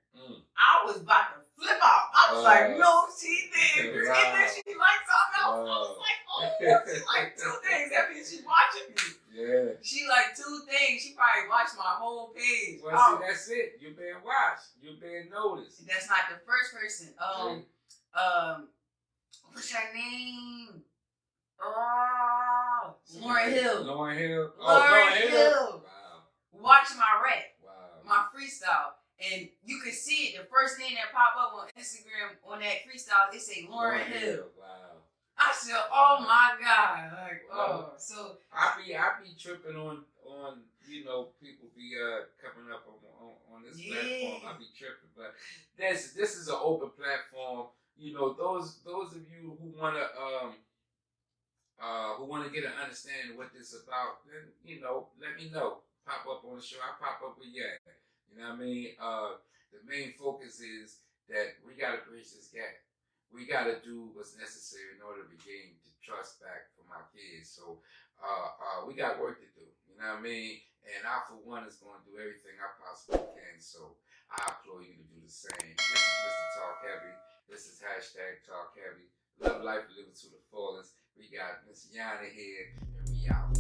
I was about to flip out. I was like, no, she did. And then she liked something else. I was like, oh, she liked 2 things. That means she's watching me. Yeah. She liked 2 things. She probably watched my whole page. Well, see, that's it. You're being watched. You're being noticed. That's not the first person. What's her name? Oh, Lauren Hill. Lauren Hill. Lauren Hill. Wow. Watch my rap. Wow. My freestyle. And you can see it. The first thing that pop up on Instagram on that freestyle, it say Lauren Hill. Wow. I said, oh my God. Like, wow. So I be tripping on people be coming up on this platform. I be tripping. But this is an open platform. Those of you who wanna get an understanding what this is about, then let me know. Pop up on the show. I pop up with Yak. You know what I mean? The main focus is that we got to bridge this gap. We got to do what's necessary in order to regain the trust back from our kids. So we got work to do. You know what I mean? And I, for one, is going to do everything I possibly can. So I implore you to do the same. This is Mr. Talk Heavy. This is #TalkHeavy. Love life, live it to the fullest. We got Miss Yana here, and we out.